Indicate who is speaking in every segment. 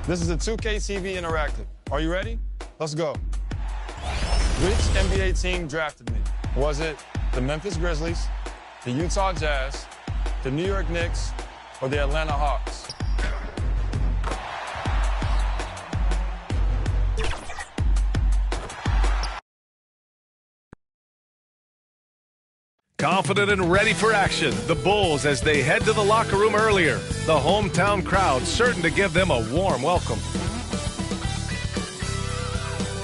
Speaker 1: This is a 2K TV Interactive. Are you ready? Let's go. Which NBA team drafted me? Was it the Memphis Grizzlies, the Utah Jazz, the New York Knicks, or the Atlanta Hawks?
Speaker 2: Confident and ready for action, the Bulls as they head to the locker room earlier. The hometown crowd certain to give them a warm welcome.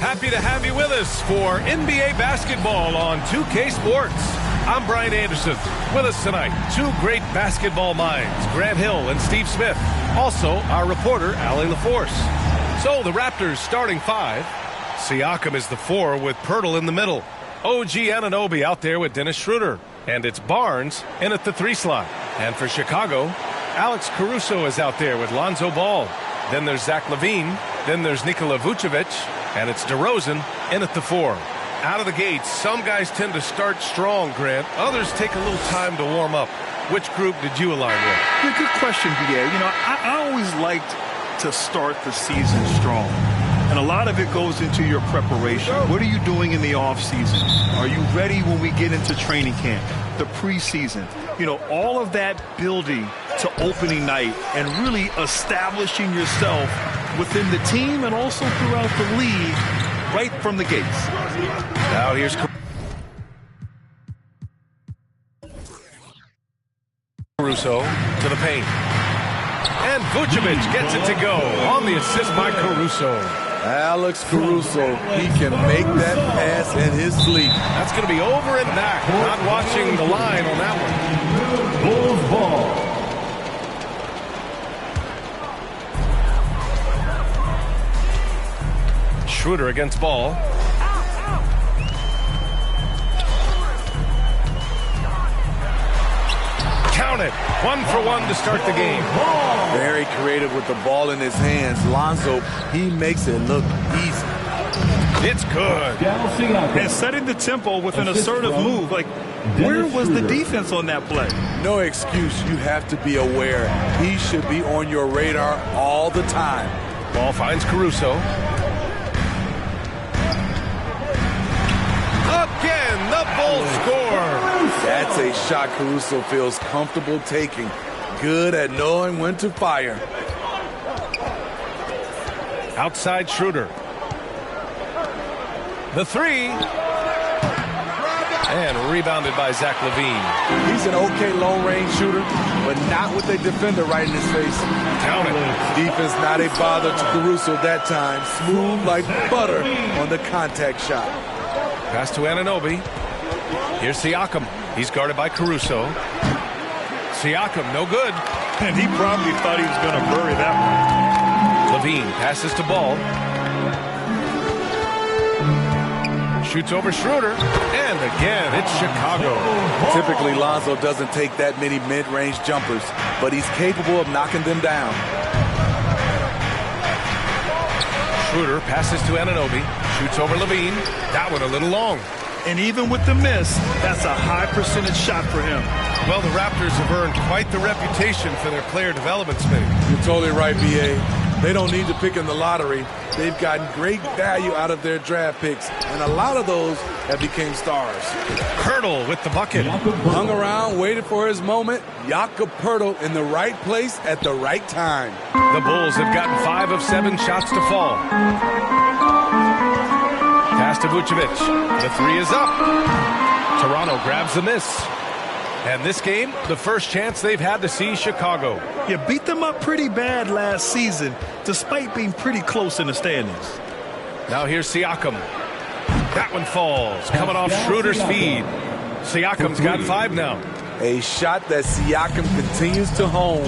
Speaker 2: Happy to have you with us for NBA basketball on 2K Sports. I'm Brian Anderson. With us tonight, two great basketball minds, Grant Hill and Steve Smith. Also, our reporter, Allie LaForce. So, the Raptors starting five. Siakam is the 4 with Pirtle in the middle. OG Anunoby out there with Dennis Schroeder. And it's Barnes in at the 3 slot. And for Chicago, Alex Caruso is out there with Lonzo Ball. Then there's Zach LaVine. Then there's Nikola Vucevic. And it's DeRozan in at the 4. Out of the gates, some guys tend to start strong, Grant. Others take a little time to warm up. Which group did you align with?
Speaker 3: Yeah, good question, BA. You know, I always liked to start the season strong. And a lot of it goes into your preparation. What are you doing in the offseason? Are you ready when we get into training camp, the preseason? You know, all of that building to opening night and really establishing yourself within the team and also throughout the league right from the gates.
Speaker 2: Now here's Caruso to the paint. And Vucevic gets it to go on the assist by Caruso.
Speaker 4: Alex Caruso, he can make that pass in his sleep.
Speaker 2: That's going to be over and back. Not watching the line on that one.
Speaker 5: Bulls ball.
Speaker 2: Schroeder against Ball. Count it. 1 for 1 to start the game.
Speaker 4: Very creative with the ball in his hands. Lonzo, he makes it look easy.
Speaker 2: It's good.
Speaker 3: And setting the tempo with an assertive move. Like, where was the defense on that play?
Speaker 4: No excuse. You have to be aware. He should be on your radar all the time.
Speaker 2: Ball finds Caruso. Again, the Bulls score.
Speaker 4: That's a shot Caruso feels comfortable taking. Good at knowing when to fire.
Speaker 2: Outside Schroeder. The 3. And rebounded by Zach LaVine.
Speaker 4: He's an okay long-range shooter, but not with a defender right in his face.
Speaker 2: Count it.
Speaker 4: Defense not a bother to Caruso that time. Smooth like butter on the contact shot.
Speaker 2: Pass to Anunoby. Here's Siakam. He's guarded by Caruso. Siakam, no good.
Speaker 3: And he probably thought he was going to bury that one.
Speaker 2: LaVine passes to Ball. Shoots over Schroeder. And again, it's Chicago.
Speaker 4: Typically, Lonzo doesn't take that many mid-range jumpers, but he's capable of knocking them down.
Speaker 2: Schroeder passes to Anunoby. Shoots over LaVine. That one a little long.
Speaker 3: And even with the miss, that's a high percentage shot for him.
Speaker 2: Well, the Raptors have earned quite the reputation for their player development spending.
Speaker 4: You're totally right, B.A. They don't need to pick in the lottery. They've gotten great value out of their draft picks, and a lot of those have become stars.
Speaker 2: Pirtle with the bucket.
Speaker 4: Hung around, waited for his moment. Jakob Pirtle in the right place at the right time.
Speaker 2: The Bulls have gotten 5 of 7 shots to fall. Pass to Vucevic. The 3 is up. Toronto grabs the miss. And this game, the first chance they've had to see Chicago.
Speaker 3: You beat them up pretty bad last season, despite being pretty close in the standings.
Speaker 2: Now here's Siakam. That one falls, coming off Schroeder's feed. Siakam's got 5 now.
Speaker 4: A shot that Siakam continues to hone.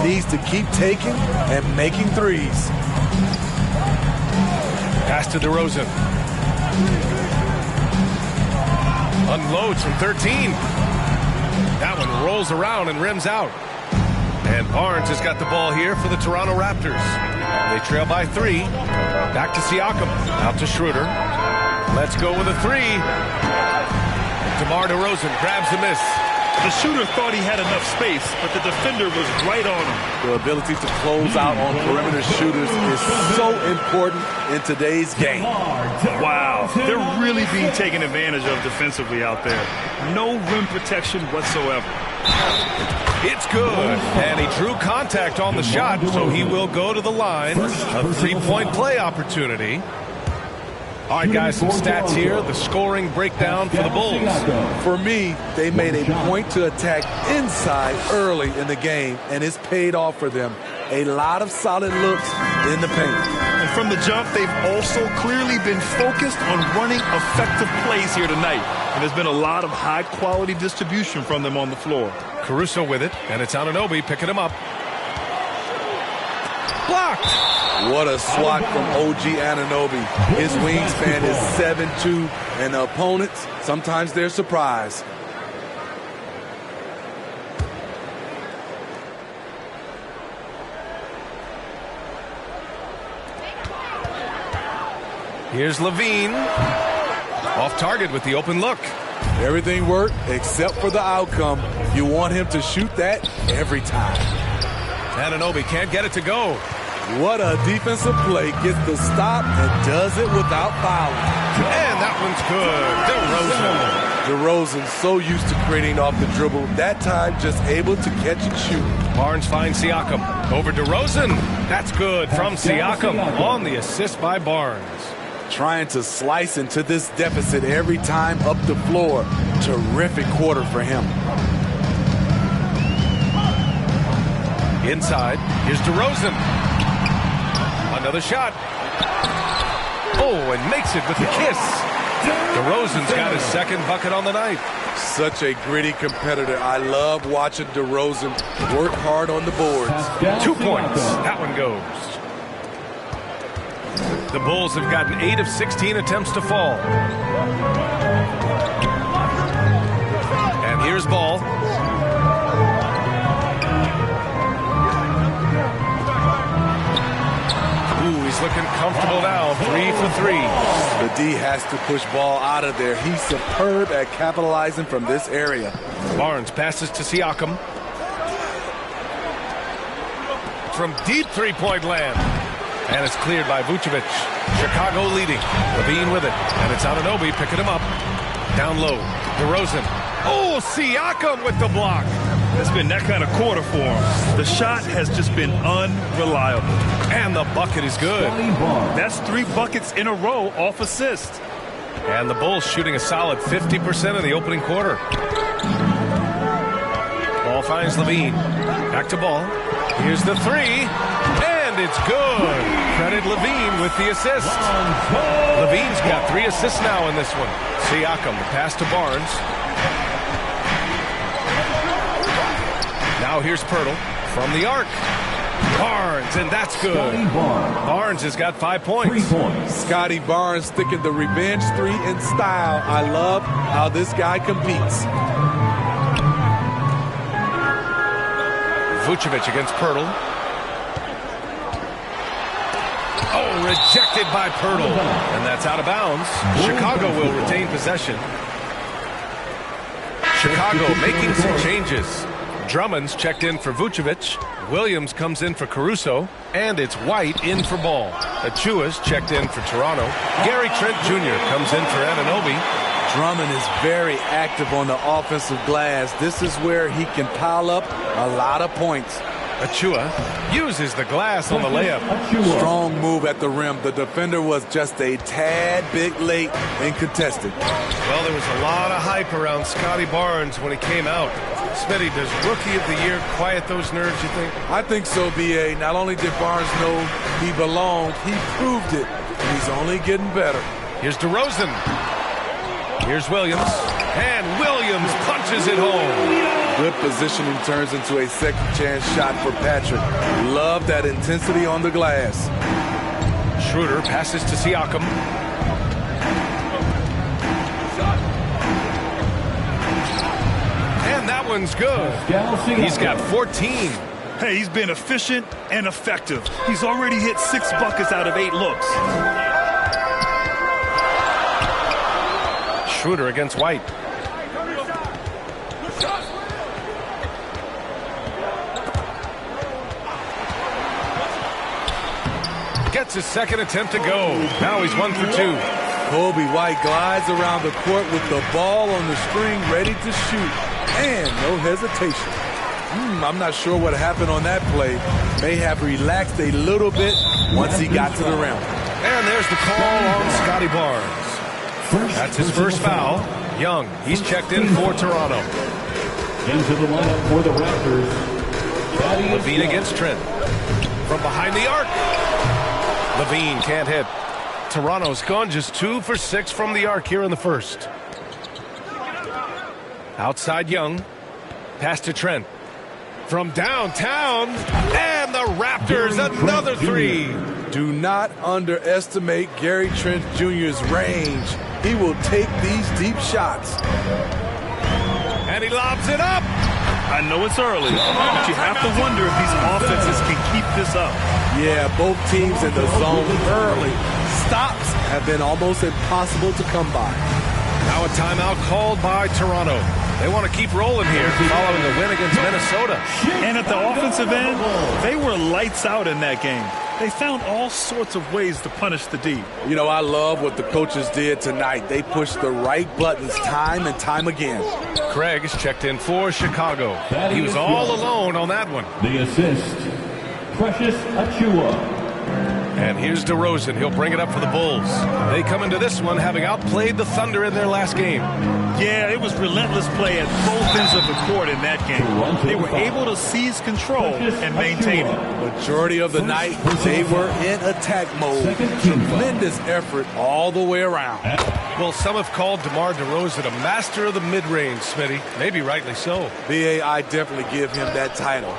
Speaker 4: Needs to keep taking and making threes.
Speaker 2: Pass to DeRozan. Unloads from 13. That one rolls around and rims out. And Barnes has got the ball here for the Toronto Raptors. They trail by 3. Back to Siakam. Out to Schroeder. Let's go with a 3. DeMar DeRozan grabs the miss.
Speaker 3: The shooter thought he had enough space, but the defender was right on him.
Speaker 4: The ability to close out on perimeter shooters is so important in today's game.
Speaker 3: Wow, they're really being taken advantage of defensively out there. No rim protection whatsoever.
Speaker 2: It's good, and he drew contact on the shot, so he will go to the line. A three-point play opportunity. All right, guys, some stats here. The scoring breakdown for the Bulls.
Speaker 4: For me, they made a point to attack inside early in the game, and it's paid off for them. A lot of solid looks in the paint.
Speaker 3: And from the jump, they've also clearly been focused on running effective plays here tonight. And there's been a lot of high-quality distribution from them on the floor.
Speaker 2: Caruso with it, and it's Anunoby picking him up. Blocked.
Speaker 4: What a swat from OG Anunoby. His wingspan is 7'2", and the opponents, sometimes they're surprised.
Speaker 2: Here's Levine. Off target with the open look.
Speaker 4: Everything worked except for the outcome. You want him to shoot that every time.
Speaker 2: Anunoby can't get it to go.
Speaker 4: What a defensive play. Gets the stop and does it without fouling.
Speaker 2: And that one's good. DeRozan.
Speaker 4: DeRozan so used to creating off the dribble. That time just able to catch and shoot.
Speaker 2: Barnes finds Siakam. Over DeRozan. That's good from Siakam on the assist by Barnes.
Speaker 4: Trying to slice into this deficit every time up the floor. Terrific quarter for him.
Speaker 2: Inside, here's DeRozan. Another shot. Oh, and makes it with a kiss. DeRozan's got his second bucket on the night.
Speaker 4: Such a gritty competitor. I love watching DeRozan work hard on the boards.
Speaker 2: 2 points. That one goes. The Bulls have gotten 8 of 16 attempts to fall. And here's Ball. Ooh, he's looking comfortable now. 3 for 3.
Speaker 4: The D has to push Ball out of there. He's superb at capitalizing from this area.
Speaker 2: Barnes passes to Siakam. From deep three-point land. And it's cleared by Vucevic. Chicago leading. Levine with it. And it's Anunoby picking him up. Down low. DeRozan. Oh, Siakam with the block.
Speaker 3: It's been that kind of quarter for him. The shot has just been unreliable.
Speaker 2: And the bucket is good.
Speaker 3: That's 3 buckets in a row off assist.
Speaker 2: And the Bulls shooting a solid 50% in the opening quarter. Ball finds Levine. Back to Ball. Here's the three. And it's good. Credit Levine with the assist. Levine's got 3 assists now in this one. Siakam, the pass to Barnes. Now here's Pirtle from the arc. Barnes, and that's good. Barnes has got 5 points.
Speaker 4: Scotty Barnes sticking the revenge 3 in style. I love how this guy competes.
Speaker 2: Vucevic against Pirtle. Oh, rejected by Pirtle. And that's out of bounds. Chicago will retain possession. Chicago making some changes. Drummond's checked in for Vucevic. Williams comes in for Caruso. And it's White in for Ball. Achua's checked in for Toronto. Gary Trent Jr. comes in for Anunoby.
Speaker 4: Drummond is very active on the offensive glass. This is where he can pile up a lot of points.
Speaker 2: Achua uses the glass on the layup.
Speaker 4: Strong move at the rim. The defender was just a tad bit late and contested.
Speaker 2: Well, there was a lot of hype around Scotty Barnes when he came out. Smitty, does Rookie of the Year quiet those nerves, you think?
Speaker 4: I think so, B.A. Not only did Barnes know he belonged, he proved it. He's only getting better.
Speaker 2: Here's DeRozan. Here's Williams. And Williams punches it home.
Speaker 4: Good positioning turns into a second chance shot for Patrick. Love that intensity on the glass.
Speaker 2: Schroeder passes to Siakam. And that one's good. He's got 14.
Speaker 3: Hey, he's been efficient and effective. He's already hit 6 buckets out of 8 looks.
Speaker 2: Schroeder against White. gets his second attempt to go. Now he's 1 for 2.
Speaker 4: Kobe White glides around the court with the ball on the string ready to shoot. And no hesitation. I'm not sure what happened on that play. May have relaxed a little bit once he got to the rim.
Speaker 2: And there's the call on Scotty Barnes. That's his first foul. Young, he's checked in for Toronto.
Speaker 5: Into the lineup for the Raptors.
Speaker 2: Levine against Trent. From behind the arc. Levine can't hit. Toronto's gone just 2 for 6 from the arc here in the first. Outside Young. Pass to Trent. From downtown. And the Raptors, another 3.
Speaker 4: Do not underestimate Gary Trent Jr.'s range. He will take these deep shots.
Speaker 2: And he lobs it up.
Speaker 3: I know it's early, but you have to wonder if these offenses can keep this up.
Speaker 4: Yeah, both teams in the zone early. Stops have been almost impossible to come by.
Speaker 2: Now a timeout called by Toronto. They want to keep rolling here following the win against Minnesota.
Speaker 3: And at the offensive end, they were lights out in that game. They found all sorts of ways to punish the D.
Speaker 4: You know, I love what the coaches did tonight. They pushed the right buttons time and time again.
Speaker 2: Craig is checked in for Chicago. He was all alone on that one.
Speaker 5: The assist, Precious Achiuwa.
Speaker 2: And here's DeRozan. He'll bring it up for the Bulls. They come into this one having outplayed the Thunder in their last game.
Speaker 3: Yeah, it was relentless play at both ends of the court in that game. They were able to seize control and maintain it.
Speaker 4: Majority of the night, they were in attack mode. Tremendous effort all the way around.
Speaker 2: Well, some have called DeMar DeRozan a master of the mid-range, Smitty. Maybe rightly so.
Speaker 4: BA, I definitely give him that title.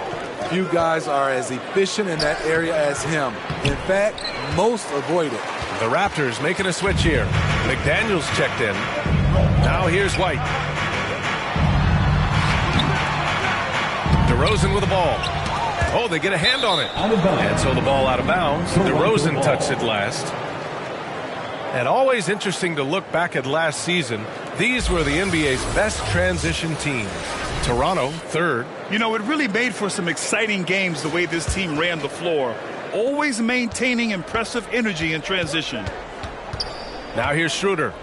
Speaker 4: Few guys are as efficient in that area as him. In fact, most avoid it.
Speaker 2: The Raptors making a switch here. McDaniels checked in. Now here's White. DeRozan with the ball. Oh, they get a hand on it. And so the ball out of bounds. DeRozan touched it last. And always interesting to look back at last season. These were the NBA's best transition teams. Toronto, third.
Speaker 3: You know, it really made for some exciting games the way this team ran the floor. Always maintaining impressive energy in transition.
Speaker 2: Now here's Schroeder.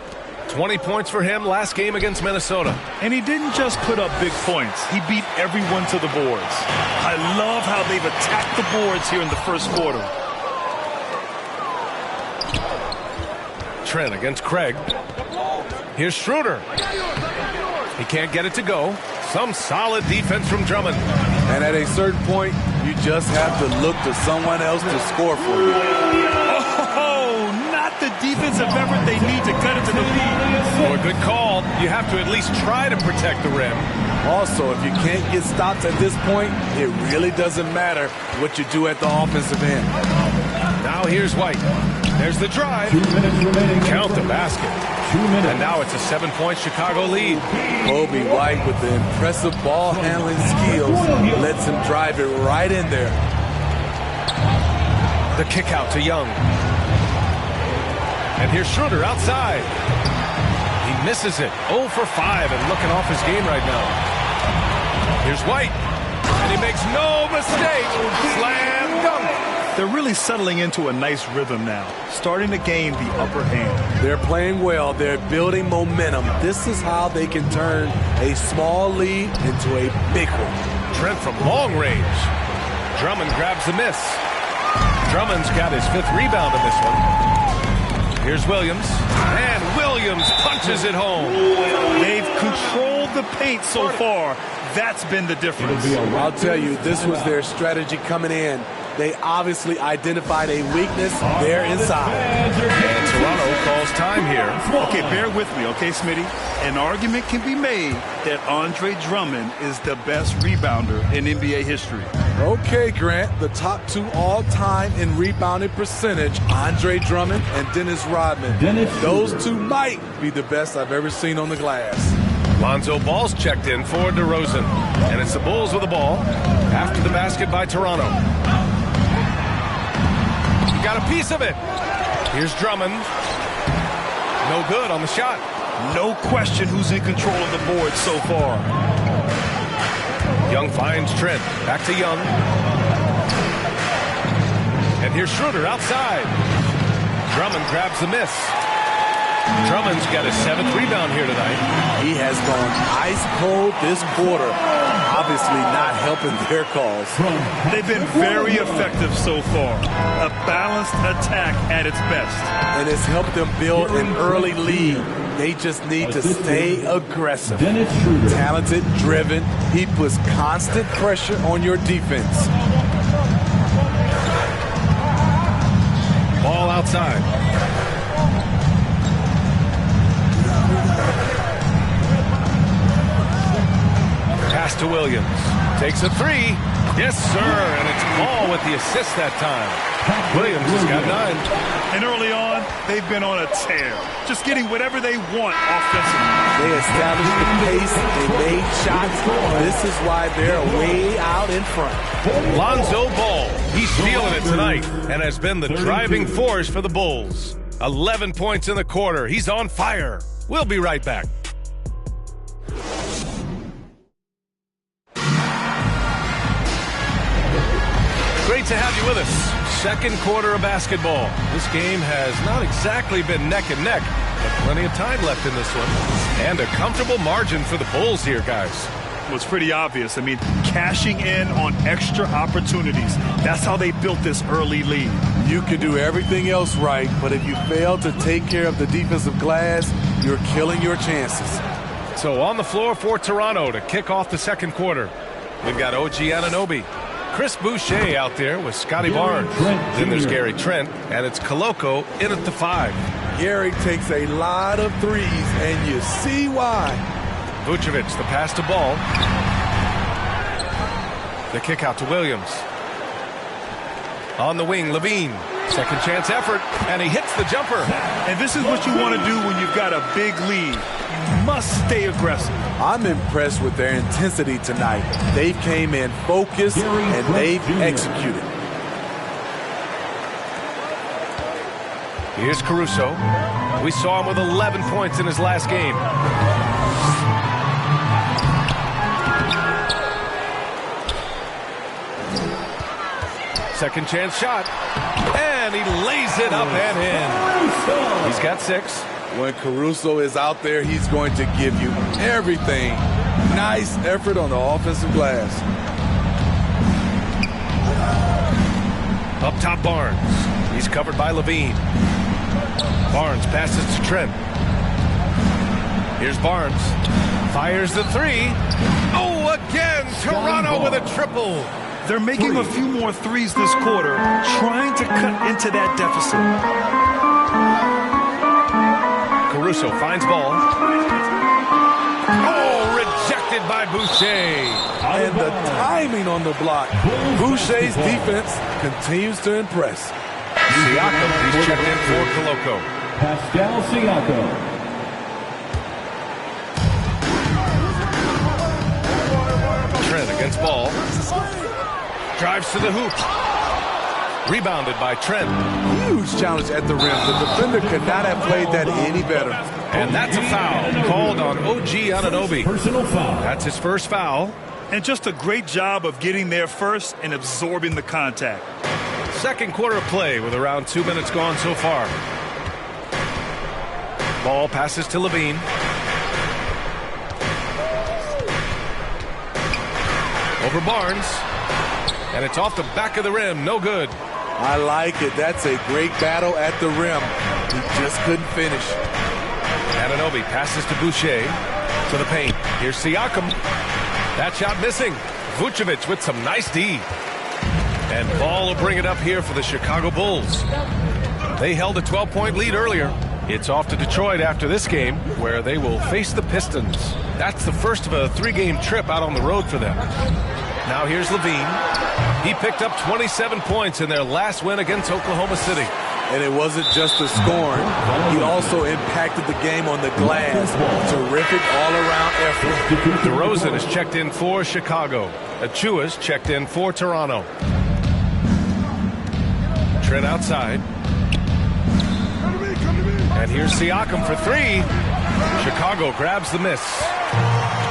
Speaker 2: 20 points for him last game against Minnesota.
Speaker 3: And he didn't just put up big points. He beat everyone to the boards. I love how they've attacked the boards here in the first quarter.
Speaker 2: Trent against Craig. Here's Schroeder. He can't get it to go. Some solid defense from Drummond.
Speaker 4: And at a certain point, you just have to look to someone else to score for you.
Speaker 3: Oh, not the defensive effort they need to cut into the lead.
Speaker 2: Oh, a good call. You have to at least try to protect the rim.
Speaker 4: Also, if you can't get stops at this point, it really doesn't matter what you do at the offensive end.
Speaker 2: Now here's White. There's the drive.
Speaker 5: 2 minutes remaining.
Speaker 2: Count the basket.
Speaker 5: 2 minutes.
Speaker 2: And now it's a 7-point Chicago lead.
Speaker 4: Kobe White with the impressive ball handling skills lets him drive it right in there.
Speaker 2: The kick out to Young. And here's Schroeder outside. He misses it. 0 for 5 and looking off his game right now. Here's White. And he makes no mistake. Slam dunk.
Speaker 3: They're really settling into a nice rhythm now, starting to gain the upper hand.
Speaker 4: They're playing well. They're building momentum. This is how they can turn a small lead into a big one.
Speaker 2: Trent from long range. Drummond grabs the miss. Drummond's got his 5th rebound in this one. Here's Williams. And Williams punches it home.
Speaker 3: They've controlled the paint so far. That's been the difference.
Speaker 4: I'll tell you, this was their strategy coming in. They obviously identified a weakness there inside.
Speaker 2: And Toronto calls time here.
Speaker 3: Okay, bear with me, okay, Smitty? An argument can be made that Andre Drummond is the best rebounder in NBA history.
Speaker 4: Okay, Grant, the top 2 all-time in rebounding percentage, Andre Drummond and Dennis Rodman. Those 2 might be the best I've ever seen on the glass.
Speaker 2: Lonzo Ball's checked in for DeRozan. And it's the Bulls with the ball after the basket by Toronto. He got a piece of it. Here's Drummond. No good on the shot.
Speaker 3: No question who's in control of the board so far. Young finds Trent. Back to Young.
Speaker 2: And here's Schroeder outside. Drummond grabs the miss. Drummond's got his 7th rebound here tonight.
Speaker 4: He has gone ice cold this quarter. Obviously not helping their cause.
Speaker 3: They've been very effective so far. A balanced attack at its best.
Speaker 4: And it's helped them build an early lead. They just need to stay aggressive. Talented, driven. He puts constant pressure on your defense.
Speaker 2: Ball outside. Pass to Williams. Takes a 3. Yes, sir. And it's Ball with the assist that time. Williams has got 9.
Speaker 3: And early on, they've been on a tear. Just getting whatever they want offensively.
Speaker 4: They established the pace. They made shots. This is why they're way out in front.
Speaker 2: Lonzo Ball. He's feeling it tonight and has been the driving force for the Bulls. 11 points in the quarter. He's on fire. We'll be right back. Great to have you with us. Second quarter of basketball. This game has not exactly been neck and neck, but plenty of time left in this one. And a comfortable margin for the Bulls here, guys.
Speaker 3: Well, it's pretty obvious. I mean, cashing in on extra opportunities. That's how they built this early lead.
Speaker 4: You can do everything else right, but if you fail to take care of the defensive glass, you're killing your chances.
Speaker 2: So on the floor for Toronto to kick off the second quarter, we've got OG Anunoby. Chris Boucher out there with Scotty Barnes. Then there's Gary Trent, and it's Koloko in at the 5.
Speaker 4: Gary takes a lot of threes, and you see why.
Speaker 2: Vucevic, the pass to Ball. The kick out to Williams. On the wing, Levine. Second chance effort, and he hits the jumper.
Speaker 3: And this is what you want to do when you've got a big lead. You must stay aggressive.
Speaker 4: I'm impressed with their intensity tonight. They came in focused, and they've executed.
Speaker 2: Here's Caruso. We saw him with 11 points in his last game. Second chance shot. And he lays it up and in. He's got 6.
Speaker 4: When Caruso is out there, he's going to give you everything. Nice effort on the offensive glass.
Speaker 2: Up top, Barnes. He's covered by Levine. Barnes passes to Trent. Here's Barnes. Fires the 3. Oh, again, Toronto with a triple.
Speaker 3: They're making a few more threes this quarter, trying to cut into that deficit.
Speaker 2: Caruso finds Ball. Oh, rejected by Boucher.
Speaker 4: And the timing on the block. Boucher's defense continues to impress.
Speaker 2: Siakam, he's checked in for Koloko.
Speaker 5: Pascal Siakam.
Speaker 2: Trent against Ball. Drives to the hoop. Rebounded by Trent.
Speaker 4: Huge challenge at the rim. The defender could not have played that any better.
Speaker 2: And that's a foul called on OG Anunoby.
Speaker 5: Personal foul.
Speaker 2: That's his first foul.
Speaker 3: And just a great job of getting there first and absorbing the contact.
Speaker 2: Second quarter of play with around 2 minutes gone so far. Ball passes to Levine. Over Barnes. And it's off the back of the rim. No good.
Speaker 4: I like it. That's a great battle at the rim. He just couldn't finish.
Speaker 2: Anunoby passes to Boucher. To the paint. Here's Siakam. That shot missing. Vucevic with some nice D. And Ball will bring it up here for the Chicago Bulls. They held a 12-point lead earlier. It's off to Detroit after this game, where they will face the Pistons. That's the first of a 3-game trip out on the road for them. Now here's Levine. He picked up 27 points in their last win against Oklahoma City.
Speaker 4: And it wasn't just the scoring. He also impacted the game on the glass. Terrific all-around effort.
Speaker 2: DeRozan is checked in for Chicago. Achua's checked in for Toronto. Trent outside. And here's Siakam for 3. Chicago grabs the miss.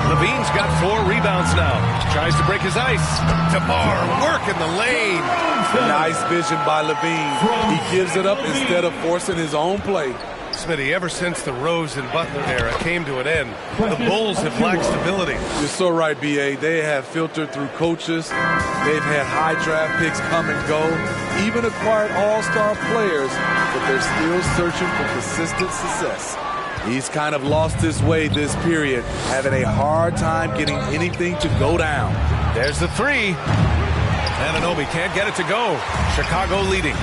Speaker 2: Levine's got 4 rebounds now. Tries to break his ice. DeMar working the lane.
Speaker 4: Nice vision by Levine. He gives it up instead of forcing his own play.
Speaker 2: Smitty, ever since the Rose and Butler era came to an end, the Bulls have lacked stability.
Speaker 4: You're so right, B.A. They have filtered through coaches. They've had high draft picks come and go, even acquired all-star players, but they're still searching for consistent success. He's kind of lost his way this period, having a hard time getting anything to go down.
Speaker 2: There's the three. Anunoby can't get it to go. Chicago leading.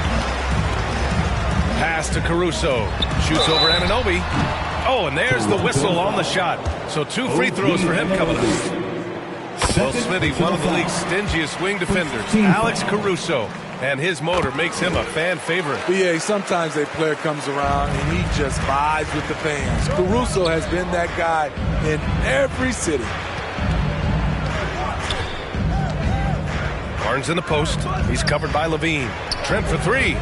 Speaker 2: Pass to Caruso. Shoots over Anunoby. Oh, and there's the whistle on the shot. So 2 free throws for him coming up. Well, Smitty, one of the league's stingiest wing defenders, Alex Caruso. And his motor makes him a fan favorite.
Speaker 4: B.A., sometimes a player comes around and he just vibes with the fans. Caruso has been that guy in every city.
Speaker 2: Barnes in the post. He's covered by Levine. Trent for 3.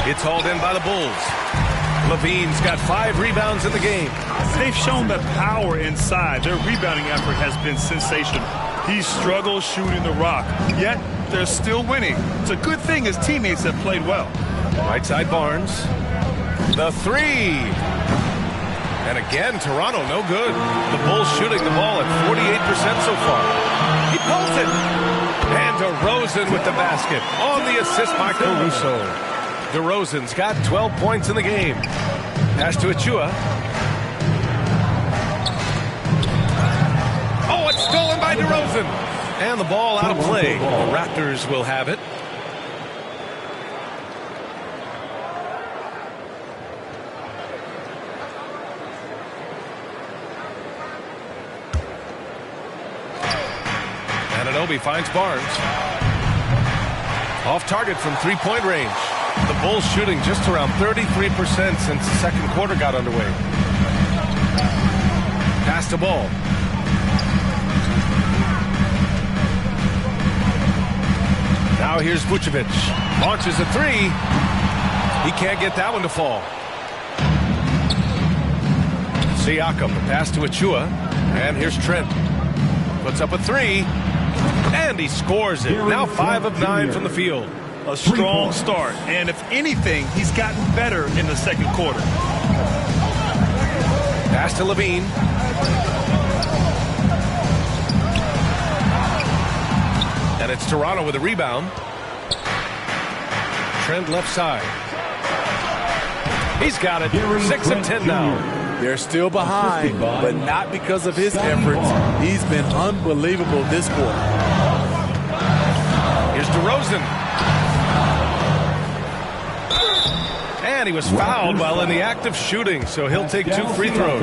Speaker 2: It's hauled in by the Bulls. Levine's got 5 rebounds in the game.
Speaker 3: They've shown the power inside. Their rebounding effort has been sensational. He struggles shooting the rock, yet they're still winning. It's a good thing his teammates have played well.
Speaker 2: Right side Barnes. The 3. And again, Toronto no good. The Bulls shooting the ball at 48% so far. He pulls it. And DeRozan with the basket on the assist by Caruso. DeRozan's got 12 points in the game. Pass to Achua. Oh, it's stolen by DeRozan. And the ball out of play. The Raptors will have it. Anunoby finds Barnes. Off target from 3-point range. The Bulls shooting just around 33% since the second quarter got underway. Pass the ball. Now here's Vucevic. Launches a 3. He can't get that one to fall. Siakam, the pass to Achua. And here's Trent. Puts up a 3. And he scores it. Now 5 of 9 from the field.
Speaker 3: A strong start, and if anything, he's gotten better in the second quarter.
Speaker 2: Pass to Levine. And it's Toronto with a rebound. Trent left side. He's got it. 6 of 10 now.
Speaker 4: They're still behind, but not because of his efforts. He's been unbelievable this quarter.
Speaker 2: Here's DeRozan. And he was fouled while in the act of shooting, so he'll take 2 free throws.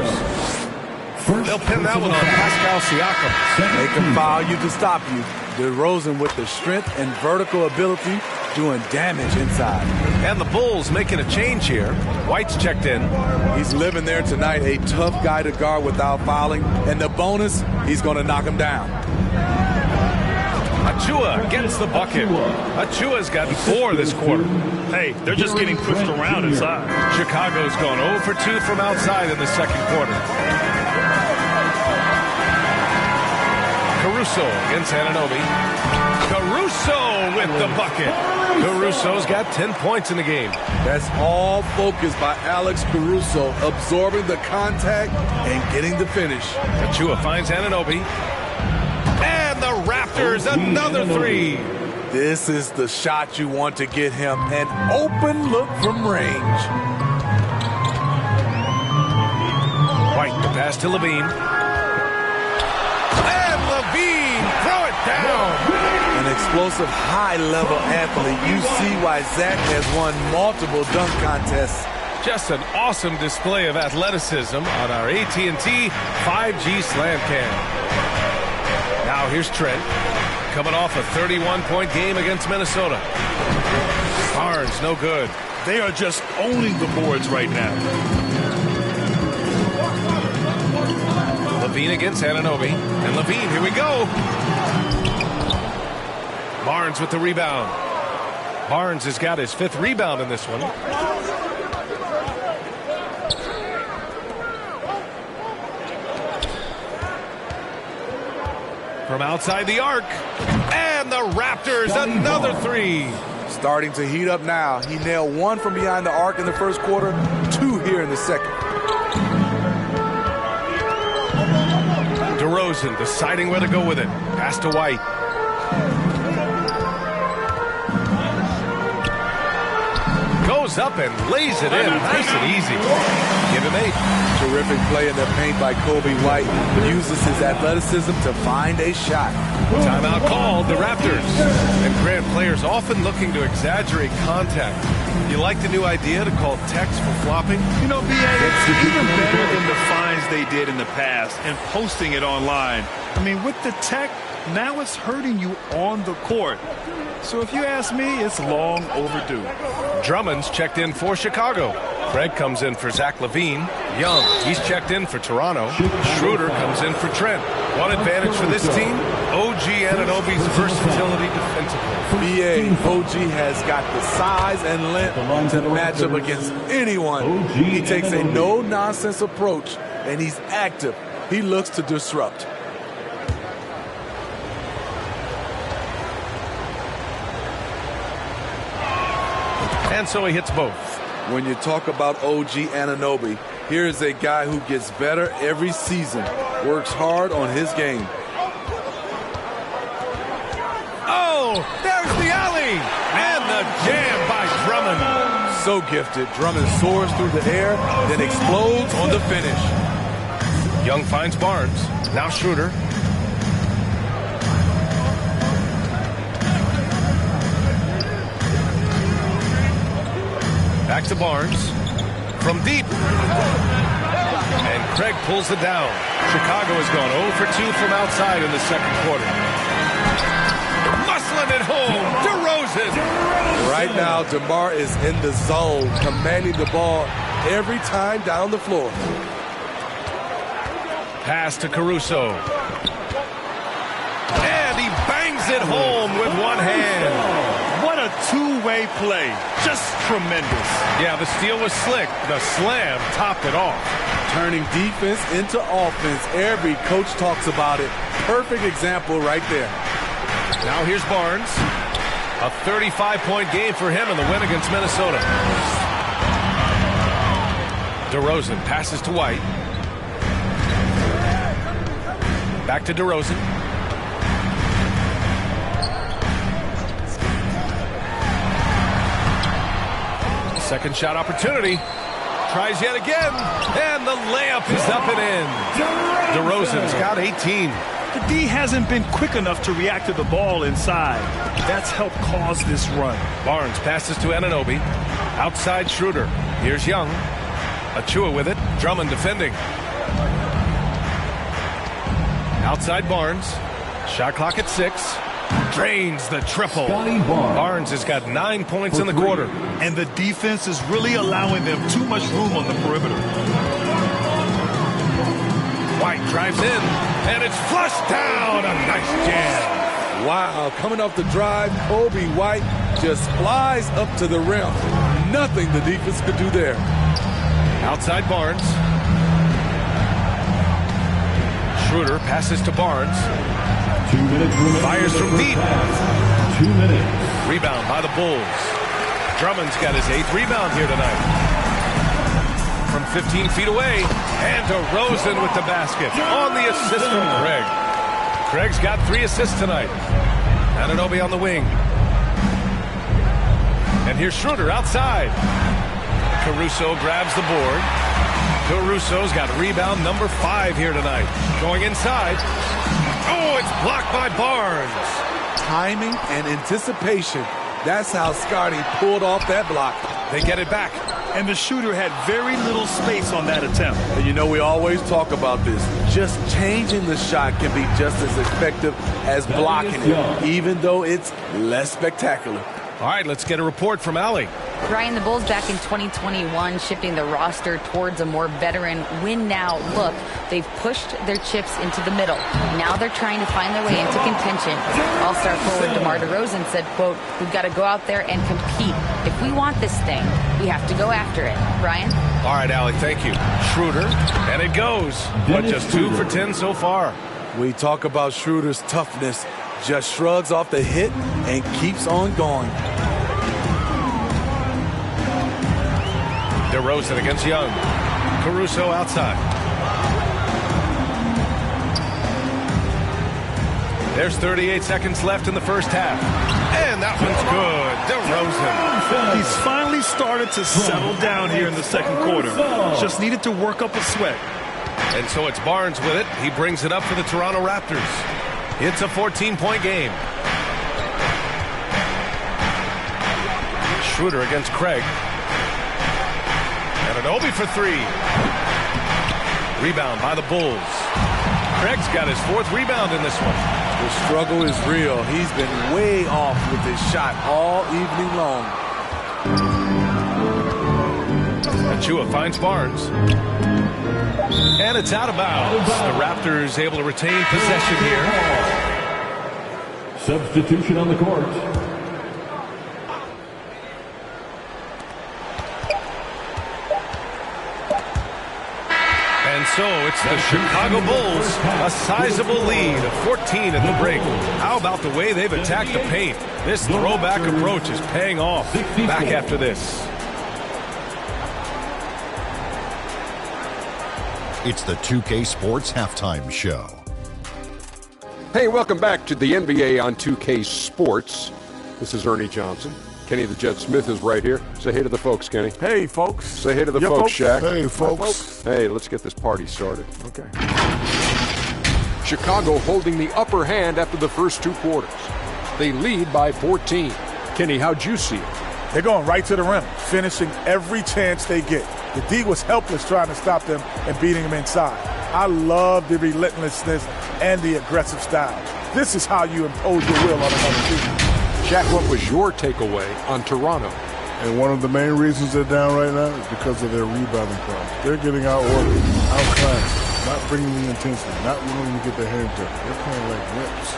Speaker 2: They'll pin that one on Pascal Siakam.
Speaker 4: They can foul you to stop you. DeRozan with the strength and vertical ability doing damage inside.
Speaker 2: And the Bulls making a change here. White's checked in.
Speaker 4: He's living there tonight, a tough guy to guard without fouling. And the bonus, he's going to knock him down.
Speaker 2: Achua gets the bucket. Achua's gotten 4 this quarter.
Speaker 3: Hey, they're just getting pushed around inside.
Speaker 2: Chicago's gone 0 for 2 from outside in the second quarter. Caruso against Anunoby. Caruso with the bucket. Caruso's got 10 points in the game.
Speaker 4: That's all focused by Alex Caruso, absorbing the contact and getting the finish.
Speaker 2: Achua finds Anunoby. And the Raptors, another 3.
Speaker 4: This is the shot you want to get him. An open look from range.
Speaker 2: White, the pass to Levine. And Levine, throw it down.
Speaker 4: An explosive, high-level athlete. You see why Zach has won multiple dunk contests.
Speaker 2: Just an awesome display of athleticism on our AT&T 5G slam cam. Now here's Trent, coming off a 31-point game against Minnesota. Barnes, no good.
Speaker 3: They are just owning the boards right now.
Speaker 2: Levine against Anunoby. And Levine, here we go. Barnes with the rebound. Barnes has got his 5th rebound in this one. From outside the arc. And the Raptors, another 3.
Speaker 4: Starting to heat up now. He nailed 1 from behind the arc in the first quarter, 2 here in the second.
Speaker 2: DeRozan deciding where to go with it. Pass to White. Goes up and lays it in. Nice and easy. Give him 8.
Speaker 4: Terrific play in the paint by Kobe White. Uses his athleticism to find a shot.
Speaker 2: Timeout called, the Raptors. And Grant, players often looking to exaggerate contact. You like the new idea to call techs for flopping?
Speaker 3: You know, B.A., it's even better than the fines they did in the past and posting it online. I mean, with the tech, now it's hurting you on the court. So if you ask me, it's long overdue.
Speaker 2: Drummond's checked in for Chicago. Craig comes in for Zach LaVine. Young, he's checked in for Toronto. Schroeder comes in for Trent. One advantage for this team, OG Anunoby's versatility defensively.
Speaker 4: B.A. OG has got the size and length to match up against anyone. He takes a no-nonsense approach, and he's active. He looks to disrupt.
Speaker 2: And so he hits both.
Speaker 4: When you talk about OG Anunoby, here's a guy who gets better every season, works hard on his game.
Speaker 2: Oh, there's the alley! And the jam by Drummond.
Speaker 4: So gifted. Drummond soars through the air, then explodes on the finish.
Speaker 2: Young finds Barnes. Now Schroeder. Back to Barnes. From deep. And Craig pulls it down. Chicago has gone 0 for 2 from outside in the second quarter. Muscling it home. DeRozan.
Speaker 4: Right now, DeMar is in the zone, commanding the ball every time down the floor.
Speaker 2: Pass to Caruso. And he bangs it home with one hand.
Speaker 3: What a two-way play. Just tremendous.
Speaker 2: Yeah, the steal was slick. The slam topped it off.
Speaker 4: Turning defense into offense. Every coach talks about it. Perfect example right there.
Speaker 2: Now here's Barnes. A 35-point game for him in the win against Minnesota. DeRozan passes to White. Back to DeRozan. Second shot opportunity. Tries yet again. And the layup is up and in. DeRozan's got 18.
Speaker 3: The D hasn't been quick enough to react to the ball inside. That's helped cause this run.
Speaker 2: Barnes passes to Anunoby. Outside Schroeder. Here's Young. Achua with it. Drummond defending. Outside Barnes. Shot clock at 6. Drains the triple. Barnes has got 9 points in the quarter.
Speaker 3: And the defense is really allowing them too much room on the perimeter.
Speaker 2: White drives in, and it's flushed down. A nice jam.
Speaker 4: Wow, coming off the drive, Kobe White just flies up to the rim. Nothing the defense could do there.
Speaker 2: Outside Barnes. Schroeder passes to Barnes.
Speaker 5: 2 minutes.
Speaker 2: Fires from deep.
Speaker 5: 2 minutes.
Speaker 2: Rebound by the Bulls. Drummond's got his 8th rebound here tonight. From 15 feet away. And DeRozan with the basket. On the assist from Craig. Craig's got 3 assists tonight. Anunoby on the wing. And here's Schroeder outside. Caruso grabs the board. Caruso's got rebound number 5 here tonight. Going inside. Oh, it's blocked by Barnes.
Speaker 4: Timing and anticipation. That's how Scotty pulled off that block.
Speaker 2: They get it back.
Speaker 3: And the shooter had very little space on that attempt.
Speaker 4: And you know, we always talk about this. Just changing the shot can be just as effective as blocking it, even though it's less spectacular.
Speaker 2: All right, let's get a report from Allie.
Speaker 6: Ryan, the Bulls back in 2021 shifting the roster towards a more veteran win-now look. They've pushed their chips into the middle. Now they're trying to find their way into contention. All-star forward DeMar DeRozan said, quote, "We've got to go out there and compete. If we want this thing, we have to go after it." Ryan?
Speaker 2: All right, Allie, thank you. Schroeder, and it goes. But just 2 for 10 so far.
Speaker 4: We talk about Schroeder's toughness. Just shrugs off the hit and keeps on going.
Speaker 2: DeRozan against Young. Caruso outside. There's 38 seconds left in the first half. And that one's good. DeRozan.
Speaker 3: He's finally started to settle down here in the second quarter. Just needed to work up a sweat.
Speaker 2: And so it's Barnes with it. He brings it up for the Toronto Raptors. It's a 14-point game. Schroeder against Craig. And an Obi for three. Rebound by the Bulls. Craig's got his 4th rebound in this one.
Speaker 4: The struggle is real. He's been way off with his shot all evening long.
Speaker 2: Achua finds Barnes. And it's out of bounds. The Raptors able to retain possession here.
Speaker 5: Substitution on the court.
Speaker 2: And so it's the Chicago Bulls, a sizable lead of 14 at the break. How about the way they've attacked the paint? This throwback approach is paying off. Back after this.
Speaker 7: It's the 2K Sports Halftime Show.
Speaker 8: Hey, welcome back to the NBA on 2K Sports. This is Ernie Johnson. Kenny the Jet Smith is right here. Say hey to the folks, Kenny.
Speaker 9: Hey, folks.
Speaker 8: Say hey to the folks, Shaq.
Speaker 9: Hey, folks.
Speaker 8: Hey, let's get this party started. Okay. Chicago holding the upper hand after the first 2 quarters. They lead by 14. Kenny, how'd you see it?
Speaker 9: They're going right to the rim, finishing every chance they get. The D was helpless trying to stop them and beating them inside. I love the relentlessness and the aggressive style. This is how you impose your will on another team.
Speaker 8: Shaq, what was your takeaway on Toronto?
Speaker 10: And one of the main reasons they're down right now is because of their rebounding problem. They're getting out-ordered, outclassed, not bringing the intensity, not willing to get their hands up. They're playing like wimps.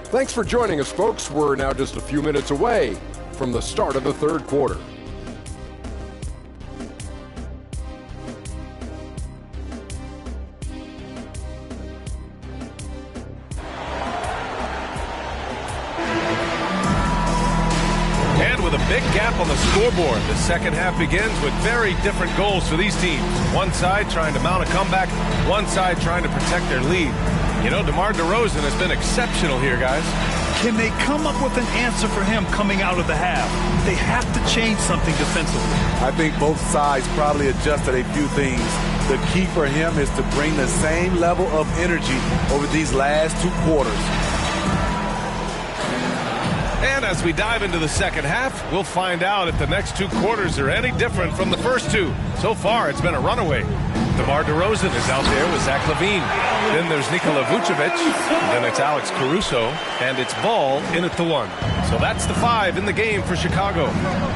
Speaker 8: Thanks for joining us, folks. We're now just a few minutes away from the start of the third quarter.
Speaker 2: Big gap on the scoreboard. The second half begins with very different goals for these teams. One side trying to mount a comeback, one side trying to protect their lead. You know, DeMar DeRozan has been exceptional here, guys.
Speaker 3: Can they come up with an answer for him coming out of the half? They have to change something defensively.
Speaker 4: I think both sides probably adjusted a few things. The key for him is to bring the same level of energy over these last 2 quarters.
Speaker 2: And as we dive into the second half, we'll find out if the next 2 quarters are any different from the first 2. So far, it's been a runaway. DeMar DeRozan is out there with Zach LaVine. Then there's Nikola Vucevic. Then it's Alex Caruso. And it's Ball in at the 1. So that's the 5 in the game for Chicago.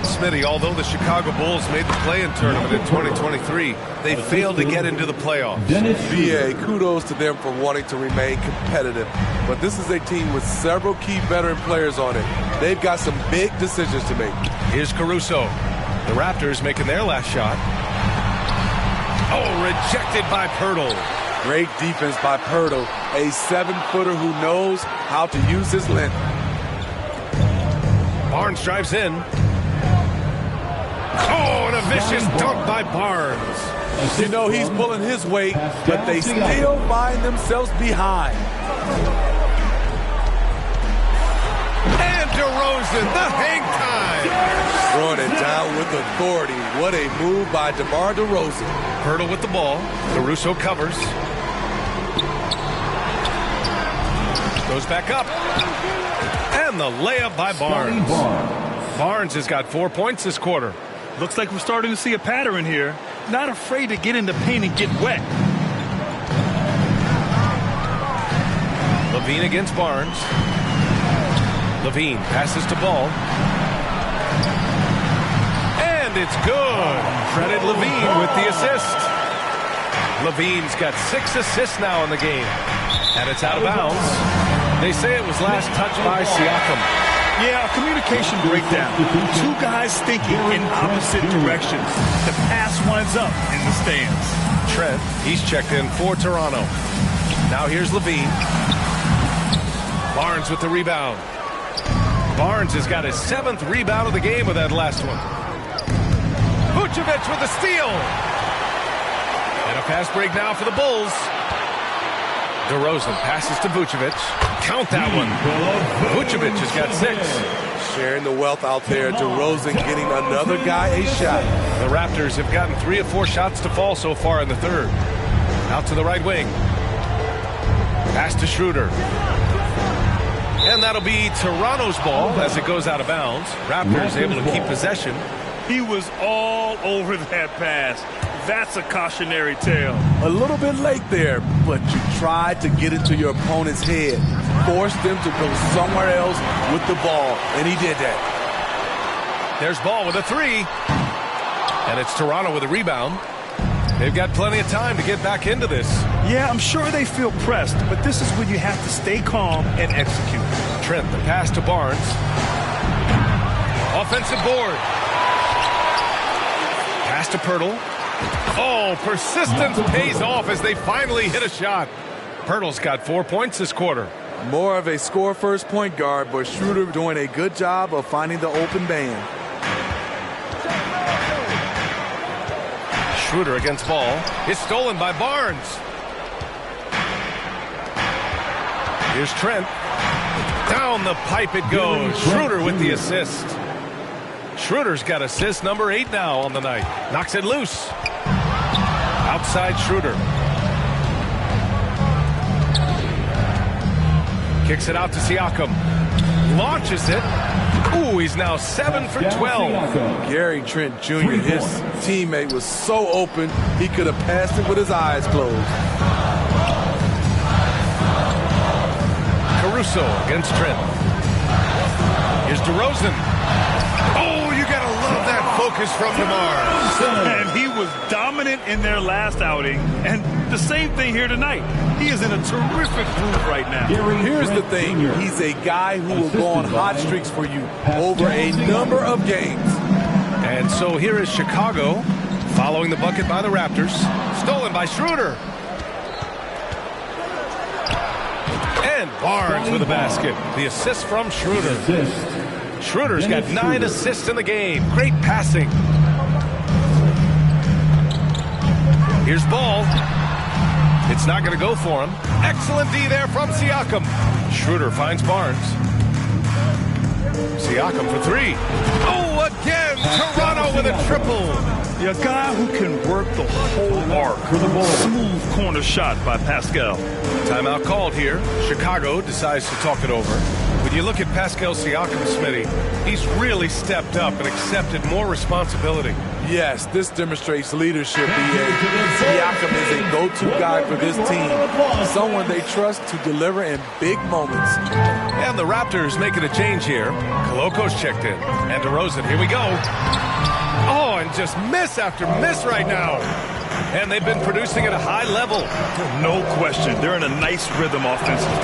Speaker 2: Smitty, although the Chicago Bulls made the play-in tournament in 2023, they failed to get into the playoffs.
Speaker 4: BA, kudos to them for wanting to remain competitive. But this is a team with several key veteran players on it. They've got some big decisions to make.
Speaker 2: Here's Caruso. The Raptors making their last shot. Oh, rejected by Pirtle.
Speaker 4: Great defense by Pirtle, a 7-footer who knows how to use his length.
Speaker 2: Barnes drives in. Oh, and a vicious dunk by Barnes.
Speaker 4: You know he's pulling his weight, but they still find themselves behind.
Speaker 2: And DeRozan, the hang time.
Speaker 4: Throwing it down with authority. What a move by DeMar DeRozan.
Speaker 2: Pirtle with the ball. Caruso covers. Goes back up. And the layup by Barnes. Barnes has got 4 points this quarter.
Speaker 3: Looks like we're starting to see a pattern here. Not afraid to get in the paint and get wet.
Speaker 2: LaVine against Barnes. LaVine passes to Ball. And it's good. Credit LaVine with the assist. LaVine's got 6 assists now in the game. And it's out of bounds. They say it was last touched by Siakam.
Speaker 3: Yeah, a communication breakdown. 2 guys thinking in opposite directions. The pass winds up in the stands.
Speaker 2: Trent, he's checked in for Toronto. Now here's LaVine. Barnes with the rebound. Barnes has got his 7th rebound of the game with that last one. Vucevic with a steal. And a fast break now for the Bulls. DeRozan passes to Vucevic. Count that one. Vucevic has got 6.
Speaker 4: Sharing the wealth out there. DeRozan getting another guy a shot.
Speaker 2: The Raptors have gotten 3 of 4 shots to fall so far in the third. Out to the right wing. Pass to Schroeder. And that'll be Toronto's ball as it goes out of bounds. Raptors able to keep possession.
Speaker 3: He was all over that pass. That's a cautionary tale.
Speaker 4: A little bit late there, but you tried to get into your opponent's head. Forced them to go somewhere else with the ball, and he did that.
Speaker 2: There's Ball with a 3. And it's Toronto with a rebound. They've got plenty of time to get back into this.
Speaker 3: Yeah, I'm sure they feel pressed, but this is when you have to stay calm and execute.
Speaker 2: Trent, the pass to Barnes. Offensive board. Pass to Pirtle. Oh, persistence pays off as they finally hit a shot. Pirtle's got 4 points this quarter.
Speaker 4: More of a score-first point guard, but Schroeder doing a good job of finding the open man.
Speaker 2: Schroeder against Ball. It's stolen by Barnes. Here's Trent. Down the pipe it goes. Schroeder with the assist. Schroeder's got assist number 8 now on the night. Knocks it loose. Outside Schroeder. Kicks it out to Siakam. Launches it. Ooh, he's now 7 for 12.
Speaker 4: Gary Trent Jr., his teammate, was so open, he could have passed it with his eyes closed.
Speaker 2: Caruso against Trent. Here's DeRozan. Oh, you gotta love that focus from DeMar.
Speaker 3: And he was dominant in their last outing, and the same thing here tonight. He is in a terrific groove right now.
Speaker 4: Here's the thing. He's a guy who will go on hot streaks for you over a number of games.
Speaker 2: And so here is Chicago following the bucket by the Raptors. Stolen by Schroeder. And Barnes with a basket. The assist from Schroeder. Schroeder's got 9 assists in the game. Great passing. Here's Ball. It's not going to go for him. Excellent D there from Siakam. Schroeder finds Barnes. Siakam for 3. Oh, again! Toronto with a triple.
Speaker 3: A guy who can work the whole arc. Smooth corner shot by Pascal.
Speaker 2: Timeout called here. Chicago decides to talk it over. When you look at Pascal Siakam, Smitty, he's really stepped up and accepted more responsibility.
Speaker 4: Yes, this demonstrates leadership, BA. Siakam is a go-to guy for this team. Someone they trust to deliver in big moments.
Speaker 2: And the Raptors making a change here. Coloco's checked in. And DeRozan, here we go. Oh, and just miss after miss right now. And they've been producing at a high level.
Speaker 3: No question. They're in a nice rhythm offensively.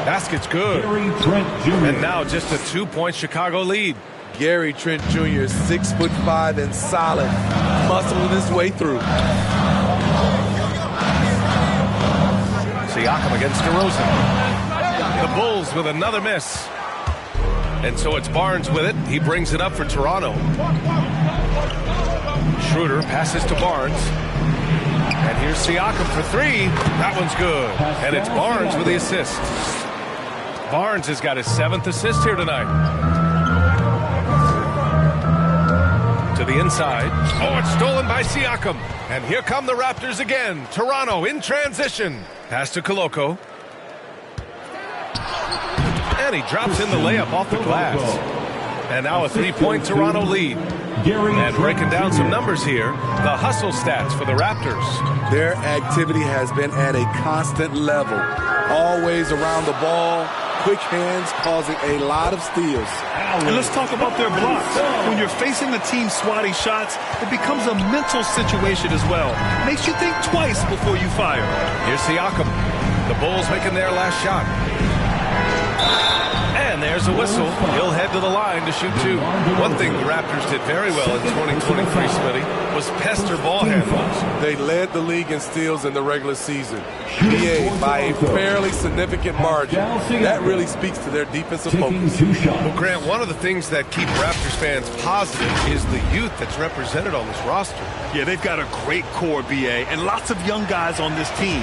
Speaker 2: Basket's good. And now just a 2-point Chicago lead.
Speaker 4: Gary Trent Jr. is 6'5" and solid, muscling his way through.
Speaker 2: Siakam against DeRozan. The Bulls with another miss. And so it's Barnes with it. He brings it up for Toronto. Schroeder passes to Barnes. And here's Siakam for 3. That one's good. And it's Barnes with the assist. Barnes has got his 7th assist here tonight. To the inside. Oh, it's stolen by Siakam. And here come the Raptors again. Toronto in transition. Pass to Coloco. And he drops in the layup off the glass. And now a 3-point Toronto lead. And breaking down some numbers here, the hustle stats for the Raptors.
Speaker 4: Their activity has been at a constant level. Always around the ball, quick hands causing a lot of steals.
Speaker 3: And let's talk about their blocks. When you're facing a team swatting shots, it becomes a mental situation as well. Makes you think twice before you fire.
Speaker 2: Here's Siakam. The Bulls making their last shot. And there's a whistle. He'll head to the line to shoot 2. One thing the Raptors did very well in 2023, Smitty, was pester ball handlers.
Speaker 4: They led the league in steals in the regular season. BA by a fairly significant margin. That really speaks to their defensive focus.
Speaker 2: Well, Grant, one of the things that keep Raptors fans positive is the youth that's represented on this roster.
Speaker 3: Yeah, they've got a great core, BA, and lots of young guys on this team.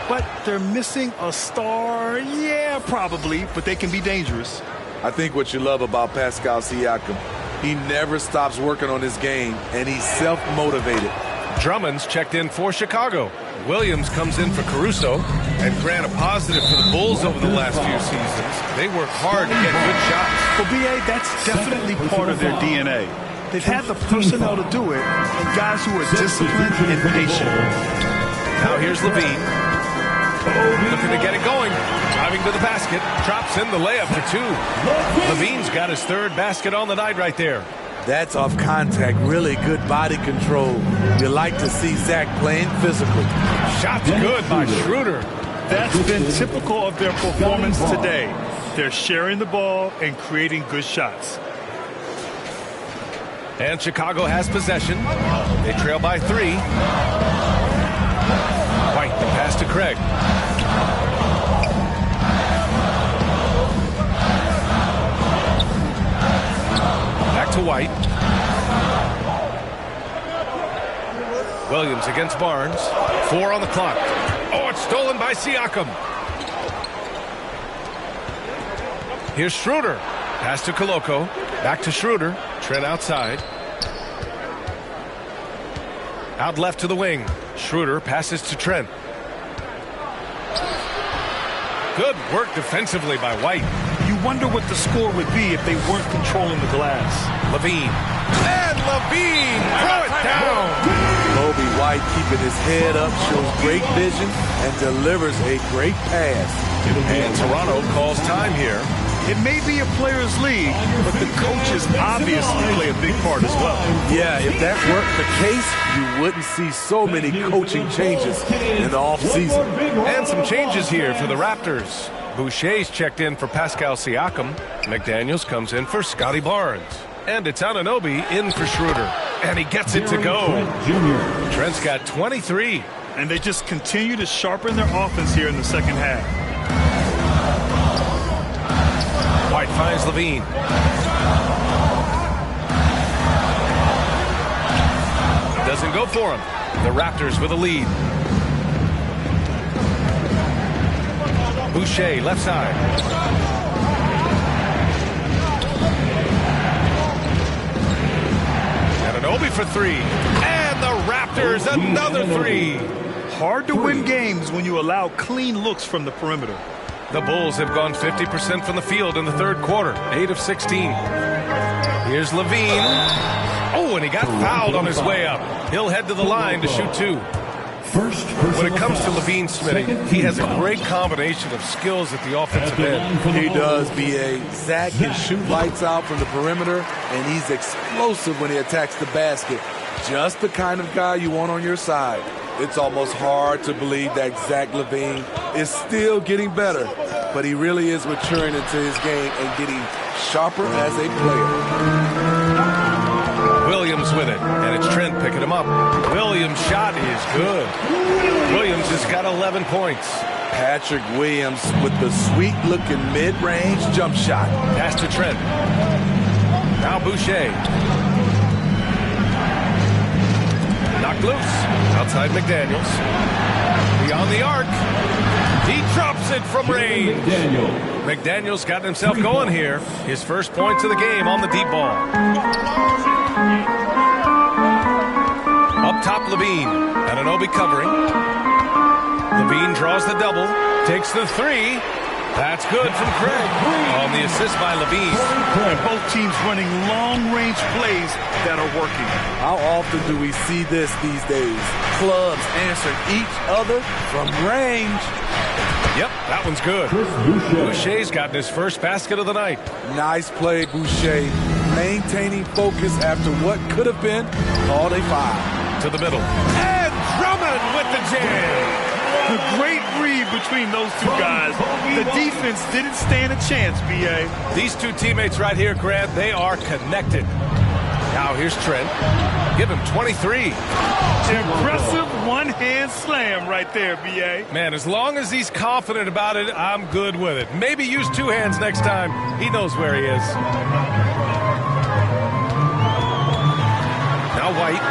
Speaker 3: But they're missing a star. Yeah, probably, but they can be dangerous.
Speaker 4: I think what you love about Pascal Siakam, he never stops working on his game, and he's self-motivated.
Speaker 2: Drummond's checked in for Chicago. Williams comes in for Caruso. And Grant, a positive for the Bulls over the last few seasons. They work hard to get good shots.
Speaker 3: Well, BA, that's definitely part of their DNA. They've had the personnel to do it, and guys who are disciplined and patient.
Speaker 2: Now here's Levine. Looking to get it going. Driving to the basket. Drops in the layup for two. Levine's got his third basket on the night right there.
Speaker 4: That's off contact. Really good body control. You like to see Zach playing physical.
Speaker 2: Shot's good by Schroeder.
Speaker 3: That's been typical of their performance today. They're sharing the ball and creating good shots.
Speaker 2: And Chicago has possession. They trail by 3. White, the pass to Craig. Back to White. Williams against Barnes. 4 on the clock. Oh, it's stolen by Siakam. Here's Schroeder. Pass to Koloko. Back to Schroeder. Trent outside. Out left to the wing. Schroeder passes to Trent. Good work defensively by White.
Speaker 3: You wonder what the score would be if they weren't controlling the glass.
Speaker 2: Levine. And Levine! Throw it down!
Speaker 4: Kobe White keeping his head up, shows great vision, and delivers a great pass.
Speaker 2: And Toronto calls time here.
Speaker 3: It may be a players' league, but the coaches obviously play a big part as well.
Speaker 4: Yeah, if that weren't the case, you wouldn't see so many coaching changes in the offseason.
Speaker 2: And some changes here for the Raptors. Boucher's checked in for Pascal Siakam. McDaniels comes in for Scotty Barnes. And it's Anunoby in for Schroeder. And he gets it to go. Trent's got 23.
Speaker 3: And they just continue to sharpen their offense here in the second half.
Speaker 2: White finds Levine. Doesn't go for him. The Raptors with a lead. Boucher left side. Anunoby for 3. And the Raptors another 3.
Speaker 3: Hard to win games when you allow clean looks from the perimeter.
Speaker 2: The Bulls have gone 50% from the field in the third quarter. 8 of 16. Here's Levine. Oh, and he got fouled on his way up. He'll head to the line to shoot 2. When it comes to Levine, Smitty, he has a great combination of skills at the offensive end.
Speaker 4: He does, B.A. Zach can shoot lights out from the perimeter, and he's explosive when he attacks the basket. Just the kind of guy you want on your side. It's almost hard to believe that Zach LaVine is still getting better, but he really is maturing into his game and getting sharper as a player.
Speaker 2: Williams with it, and it's Trent picking him up. Williams' shot is good. Williams has got 11 points.
Speaker 4: Patrick Williams with the sweet-looking mid-range jump shot.
Speaker 2: Pass to Trent. Now Boucher. Knocked loose. Outside McDaniels. Beyond the arc. He drops it from range. McDaniels got himself going here. His first points of the game on the deep ball. Up top, Levine. Anunoby covering. Levine draws the double. Takes the 3. That's good from Craig on the assist by Levine.
Speaker 3: And both teams running long-range plays that are working.
Speaker 4: How often do we see this these days? Clubs answering each other from range.
Speaker 2: Yep, that one's good. Boucher's gotten his first basket of the night.
Speaker 4: Nice play, Boucher. Maintaining focus after what could have been called a foul.
Speaker 2: To the middle. And Drummond with the jam.
Speaker 3: A great read between those two guys. The defense didn't stand a chance, B.A.
Speaker 2: These two teammates right here, Grant, they are connected. Now here's Trent. Give him 23.
Speaker 3: Impressive one-hand slam right there, B.A.
Speaker 2: Man, as long as he's confident about it, I'm good with it. Maybe use 2 hands next time. He knows where he is. White.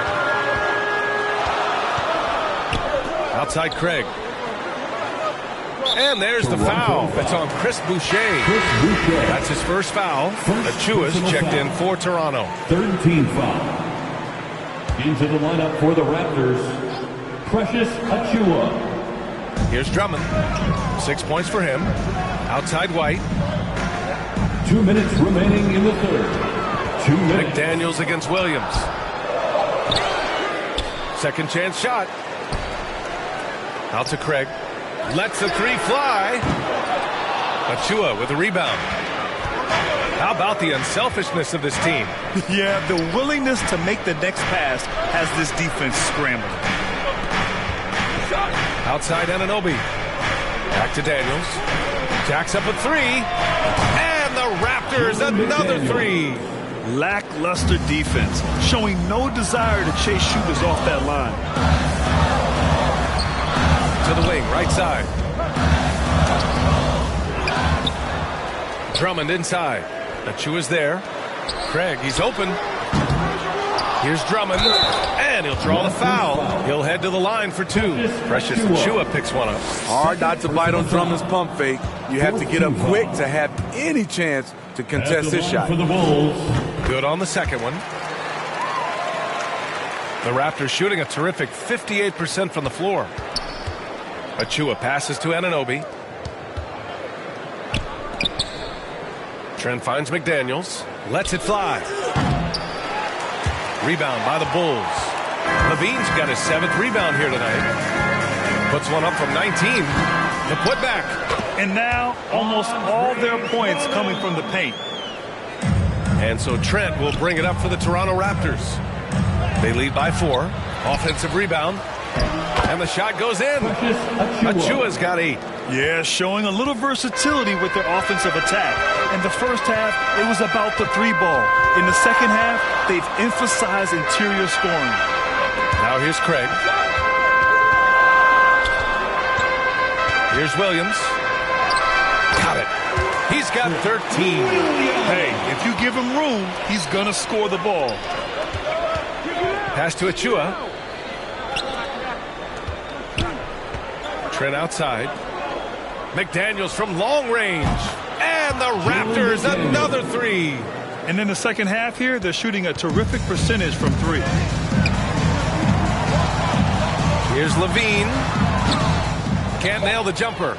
Speaker 2: Outside Craig. And there's the foul. That's on Chris Boucher. That's his first foul. Achua's checked in for Toronto.
Speaker 5: 3rd team foul. Into the lineup for the Raptors, Precious Achiuwa.
Speaker 2: Here's Drummond. 6 points for him. Outside White.
Speaker 5: 2 minutes remaining in the third. 2 minutes.
Speaker 2: McDaniels against Williams. Second chance shot. Out to Craig. Lets the three fly. Achiuwa with a rebound. How about the unselfishness of this team?
Speaker 3: Yeah, the willingness to make the next pass has this defense scrambling.
Speaker 2: Outside Anunoby. Back to Daniels. Jacks up a three. And the Raptors another three.
Speaker 3: Lackluster defense, showing no desire to chase shooters off that line.
Speaker 2: To the wing, right side. Drummond inside. Achua's there. Craig, he's open. Here's Drummond, and he'll draw the foul. He'll head to the line for two. Precious Achiuwa picks one up.
Speaker 4: Hard not to bite on Drummond's pump fake. You have to get up quick to have any chance to contest this shot.
Speaker 2: Good on the second one. The Raptors shooting a terrific 58% from the floor. Achiuwa passes to Anunoby. Trent finds McDaniels. Lets it fly. Rebound by the Bulls. Levine's got his 7th rebound here tonight. Puts one up from 19. The putback.
Speaker 3: And now almost all their points coming from the paint.
Speaker 2: And so Trent will bring it up for the Toronto Raptors. They lead by 4. Offensive rebound. And the shot goes in. Achua's got 8.
Speaker 3: Yeah, showing a little versatility with their offensive attack. In the first half, it was about the 3-ball. In the second half, they've emphasized interior scoring.
Speaker 2: Now here's Craig. Here's Williams. Got it. He's got 13.
Speaker 3: Hey, if you give him room, he's going to score the ball.
Speaker 2: Pass to Achiuwa. Trent outside. McDaniels from long range. And the Raptors another 3.
Speaker 3: And in the second half here, they're shooting a terrific percentage from 3.
Speaker 2: Here's Levine. Can't nail the jumper.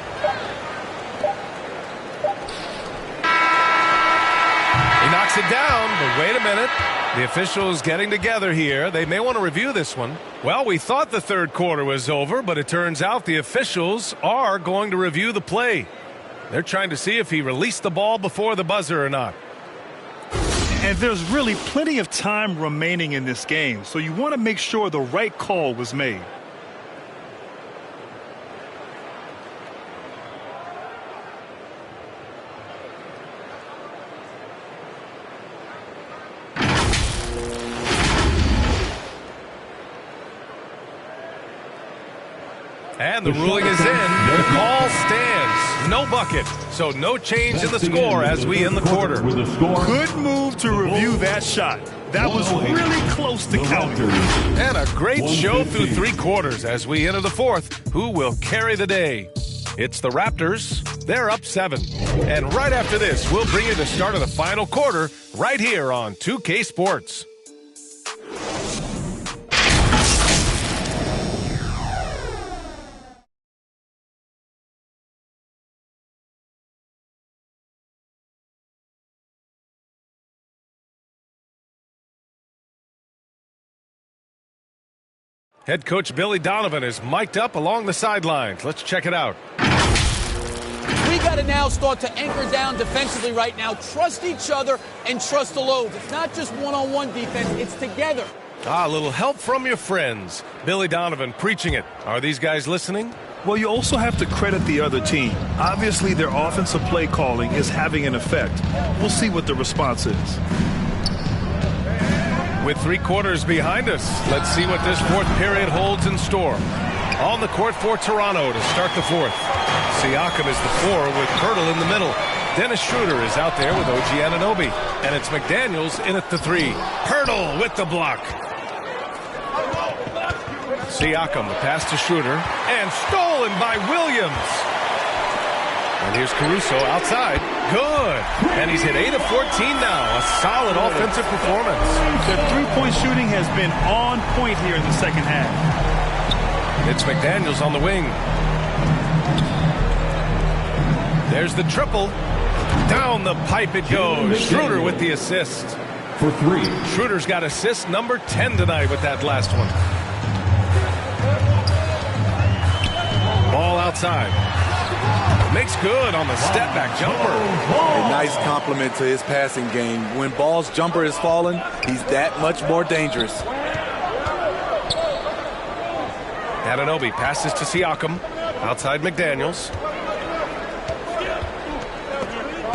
Speaker 2: He knocks it down, but wait a minute. The officials getting together here. They may want to review this one. Well, we thought the third quarter was over, but it turns out the officials are going to review the play. They're trying to see if he released the ball before the buzzer or not.
Speaker 3: And there's really plenty of time remaining in this game, so you want to make sure the right call was made.
Speaker 2: And the ruling is in. The call stands. No bucket. So no change in the score as we end the quarter.
Speaker 3: Good move to review that shot. That was really close to counting.
Speaker 2: And a great show through 3 quarters as we enter the 4th. Who will carry the day? It's the Raptors. They're up 7. And right after this, we'll bring you the start of the final quarter right here on 2K Sports. Head coach Billy Donovan is mic'd up along the sidelines. Let's check it out.
Speaker 11: We got to now start to anchor down defensively right now. Trust each other and trust the loads. It's not just one-on-one defense. It's together.
Speaker 2: A little help from your friends. Billy Donovan preaching it. Are these guys listening?
Speaker 3: Well, you also have to credit the other team. Obviously, their offensive play calling is having an effect. We'll see what the response is.
Speaker 2: With 3 quarters behind us, let's see what this 4th period holds in store. On the court for Toronto to start the 4th. Siakam is the 4 with Pirtle in the middle. Dennis Schroeder is out there with OG Anunoby. And it's McDaniels in at the 3. Pirtle with the block. Siakam, the pass to Schroeder, and stolen by Williams. And here's Caruso outside. Good. And he's hit 8 of 14 now. A solid offensive performance.
Speaker 3: Their three-point shooting has been on point here in the second half.
Speaker 2: It's McDaniels on the wing. There's the triple. Down the pipe it goes. Schroeder with the assist.
Speaker 5: For 3.
Speaker 2: Schroeder's got assist number 10 tonight with that last one. Ball outside. Makes good on the step back jumper.
Speaker 4: A nice compliment to his passing game. When Ball's jumper is falling, he's that much more dangerous.
Speaker 2: Anunoby passes to Siakam. Outside McDaniels.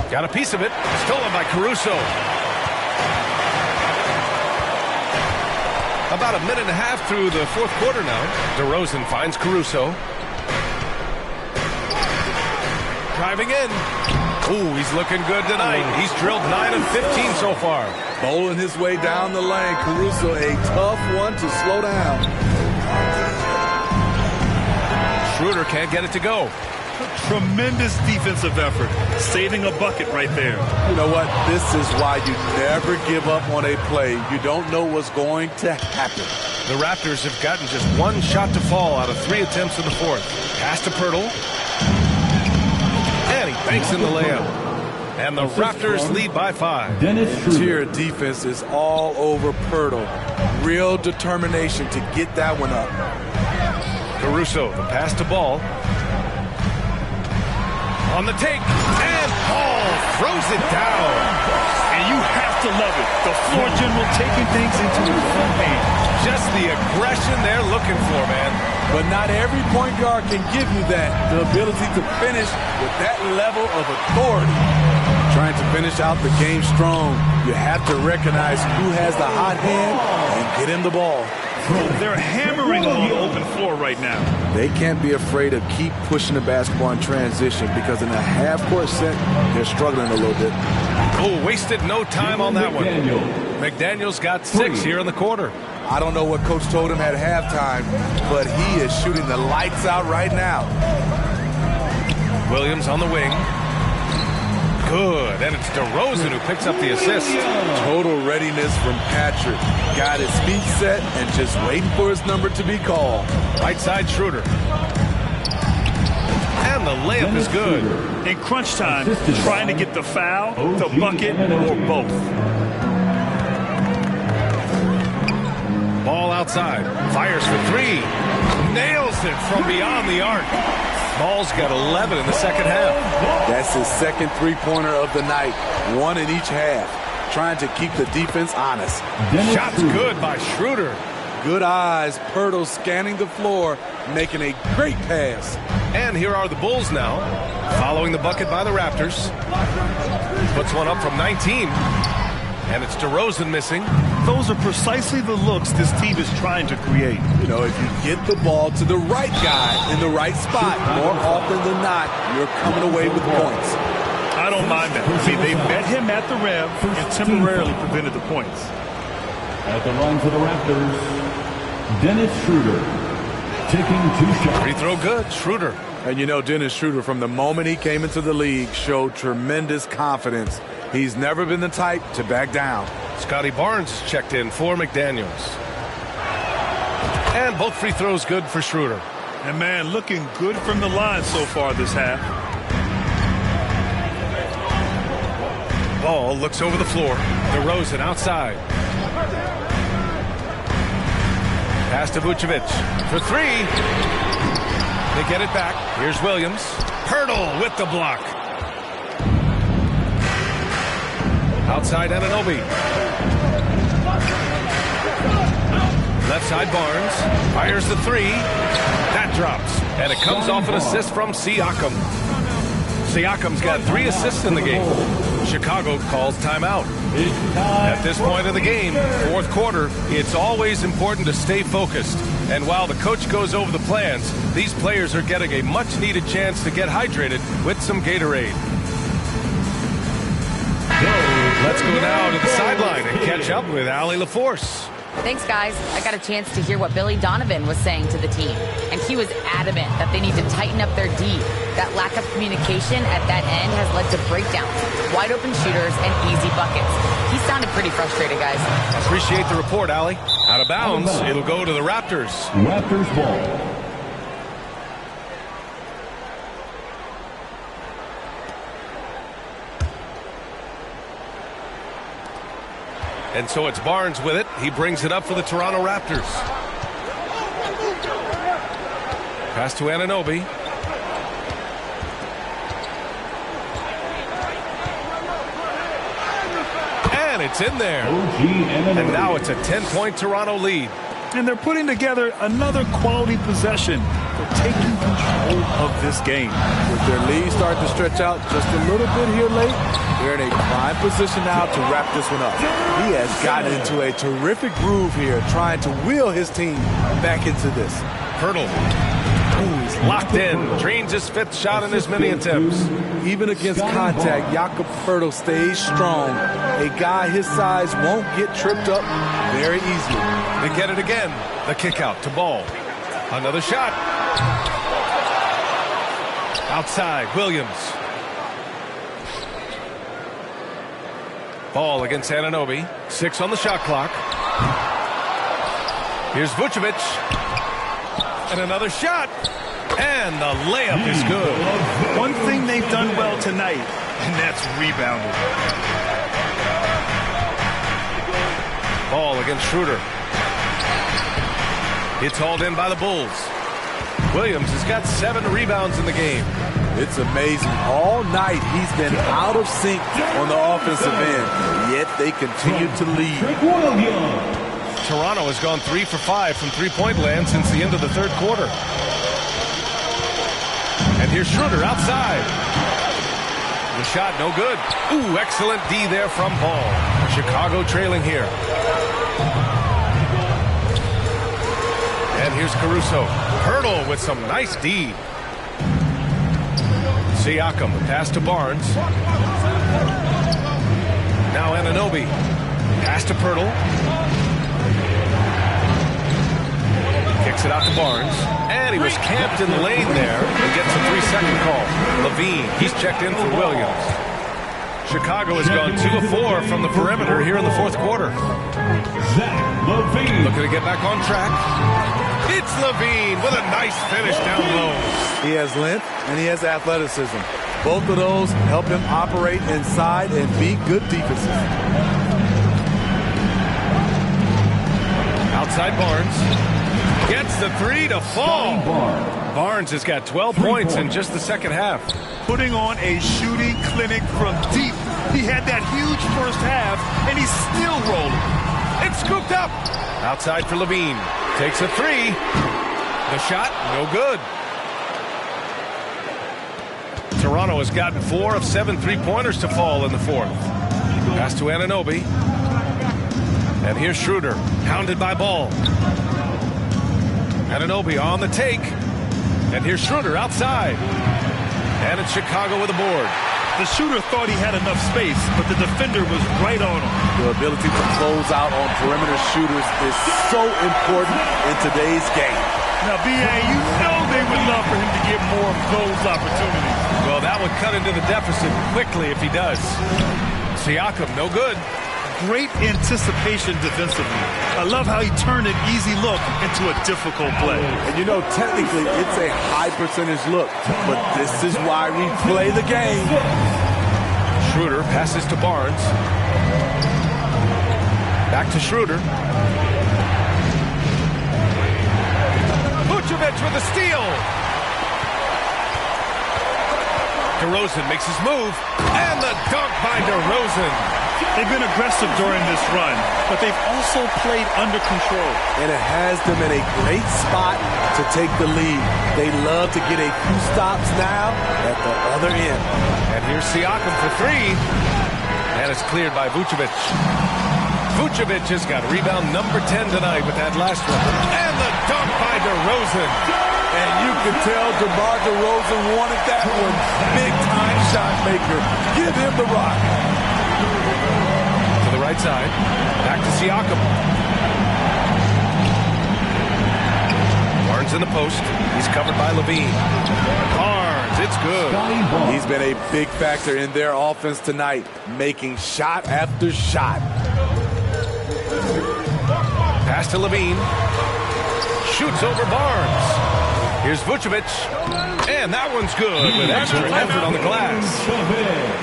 Speaker 2: Got a piece of it. Stolen by Caruso. About a minute and a half through the fourth quarter now. DeRozan finds Caruso. Driving in. Ooh, he's looking good tonight. He's drilled 9 of 15 so far.
Speaker 4: Bowling his way down the lane. Caruso, a tough one to slow down.
Speaker 2: Schroeder can't get it to go.
Speaker 3: Tremendous defensive effort. Saving a bucket right there.
Speaker 4: You know what? This is why you never give up on a play. You don't know what's going to happen.
Speaker 2: The Raptors have gotten just one shot to fall out of 3 attempts in the fourth. Pass to Pirtle. And he banks in the layup. And the Raptors lead by 5.
Speaker 4: Interior defense is all over Pirtle. Real determination to get that one up.
Speaker 2: Caruso, the pass to Ball. On the take, and Ball throws it down.
Speaker 3: And you have to love it. The floor general taking things into his own hands.
Speaker 2: Just the aggression they're looking for, man.
Speaker 4: But not every point guard can give you that. The ability to finish with that level of authority. Trying to finish out the game strong, you have to recognize who has the hot hand and get him the ball.
Speaker 3: They're hammering on the open floor right now.
Speaker 4: They can't be afraid to keep pushing the basketball in transition because in a half-court set, they're struggling a little bit.
Speaker 2: Oh, wasted no time on that one. McDaniels got 6 here in the quarter.
Speaker 4: I don't know what Coach told him at halftime, but he is shooting the lights out right now.
Speaker 2: Williams on the wing. Good, and it's DeRozan who picks up the assist.
Speaker 4: Total readiness from Patrick. Got his feet set and just waiting for his number to be called.
Speaker 2: Right side Schroeder. And the layup is good.
Speaker 3: In crunch time, trying to get the foul, the bucket, or both.
Speaker 2: Ball outside. Fires for 3. Nails it from beyond the arc. Ball's got 11 in the second half.
Speaker 4: That's his second three-pointer of the night. 1 in each half. Trying to keep the defense honest.
Speaker 2: Shot's good by Schroeder.
Speaker 4: Good eyes. Pirtle scanning the floor, making a great pass.
Speaker 2: And here are the Bulls now, following the bucket by the Raptors. Puts one up from 19. And it's DeRozan missing.
Speaker 3: Those are precisely the looks this team is trying to create.
Speaker 4: You know, if you get the ball to the right guy in the right spot, more often than not, you're coming away with points.
Speaker 3: I don't mind that. See, they met him at the rim and temporarily prevented the points.
Speaker 5: At the line for the Raptors, Dennis Schroeder taking 2 shots.
Speaker 2: Free throw good, Schroeder.
Speaker 4: And you know, Dennis Schroeder, from the moment he came into the league, showed tremendous confidence. He's never been the type to back down.
Speaker 2: Scotty Barnes checked in for McDaniels. And both free throws good for Schroeder.
Speaker 3: And man, looking good from the line so far this half.
Speaker 2: Ball looks over the floor. DeRozan outside. Pass to Vucevic for 3. They get it back. Here's Williams. Pirtle with the block. Outside Anunoby. Left side Barnes. Fires the 3. That drops. And it comes off an assist from Siakam. Siakam's got 3 assists in the game. Chicago calls timeout. At this point of the game, fourth quarter, it's always important to stay focused. And while the coach goes over the plans, these players are getting a much-needed chance to get hydrated with some Gatorade. Let's go now to the sideline and catch up with Allie LaForce.
Speaker 6: Thanks, guys. I got a chance to hear what Billy Donovan was saying to the team, and he was adamant that they need to tighten up their D. That lack of communication at that end has led to breakdowns, wide open shooters, and easy buckets. He sounded pretty frustrated, guys.
Speaker 2: Appreciate the report, Allie. Out of bounds, it'll go to the Raptors.
Speaker 5: Raptors ball.
Speaker 2: And so it's Barnes with it. He brings it up for the Toronto Raptors. Pass to Anunoby. And it's in there. And now it's a 10-point Toronto lead.
Speaker 3: And they're putting together another quality possession. They're taking control of this game.
Speaker 4: With their lead starting to stretch out just a little bit here late, they're in a prime position now to wrap this one up. He has gotten into a terrific groove here, trying to wheel his team back into this.
Speaker 2: Hurdle. Ooh, he's locked in. Drains his 5th shot in as many attempts.
Speaker 4: Even against contact, Jakob Poeltl stays strong. A guy his size won't get tripped up very easily.
Speaker 2: They get it again. The kick out to Ball. Another shot. Outside, Williams. Ball against Anunoby. 6 on the shot clock. Here's Vucevic. And another shot. And the layup is good.
Speaker 3: One thing they've done well tonight, and that's rebounding.
Speaker 2: Ball against Schroeder. It's hauled in by the Bulls. Williams has got 7 rebounds in the game.
Speaker 4: It's amazing. All night he's been out of sync on the offensive end, yet they continue to lead.
Speaker 2: Toronto has gone 3 for 5 from three-point land since the end of the 3rd quarter. And here's Schroeder outside. The shot no good. Ooh, excellent D there from Ball. Chicago trailing here. And here's Caruso. Hurdle with some nice D. Siakam, pass to Barnes. Now Anunoby. Pass to Poeltl. Kicks it out to Barnes. And he was camped in the lane there and gets a 3-second call. Levine, he's checked in for Williams. Chicago has gone 2 of 4 from the perimeter here in the 4th quarter. Looking to get back on track. It's Levine with a nice finish down low.
Speaker 4: He has length and he has athleticism. Both of those help him operate inside and be good defenses.
Speaker 2: Outside Barnes. Gets the 3 to fall. Barnes has got 12 points in just the 2nd half.
Speaker 3: Putting on a shooting clinic from deep. He had that huge first half, and he's still rolling.
Speaker 2: It's scooped up. Outside for Levine. Takes a 3. The shot, no good. Toronto has gotten 4 of 7 3-pointers to fall in the 4th. Pass to Anunoby. And here's Schroeder, hounded by Ball. Anunoby on the take. And here's Schroeder outside. And it's Chicago with a board.
Speaker 3: The shooter thought he had enough space, but the defender was right on him.
Speaker 4: The ability to close out on perimeter shooters is so important in today's game.
Speaker 3: Now, B.A., you know they would love for him to get more of those opportunities.
Speaker 2: Well, that would cut into the deficit quickly if he does. Siakam, no good.
Speaker 3: Great anticipation defensively. I love how he turned an easy look into a difficult play.
Speaker 4: And you know, technically, it's a high percentage look, but this is why we play the game.
Speaker 2: Schroeder passes to Barnes. Back to Schroeder. Vucevic with a steal. DeRozan makes his move. And the dunk by DeRozan.
Speaker 3: They've been aggressive during this run, but they've also played under control.
Speaker 4: And it has them in a great spot to take the lead. They love to get a few stops now at the other end.
Speaker 2: And here's Siakam for 3. And it's cleared by Vucevic. Vucevic has got rebound number 10 tonight with that last one. And the dunk by DeRozan.
Speaker 4: And you can tell DeMar DeRozan wanted that one. Big-time shot maker. Give him the rock.
Speaker 2: Right side. Back to Siakam. in the post. He's covered by Levine. Barnes, it's good.
Speaker 4: He's been a big factor in their offense tonight, making shot after shot.
Speaker 2: Pass to Levine. Shoots over Barnes. Here's Vucevic. And that one's good with extra effort on the glass.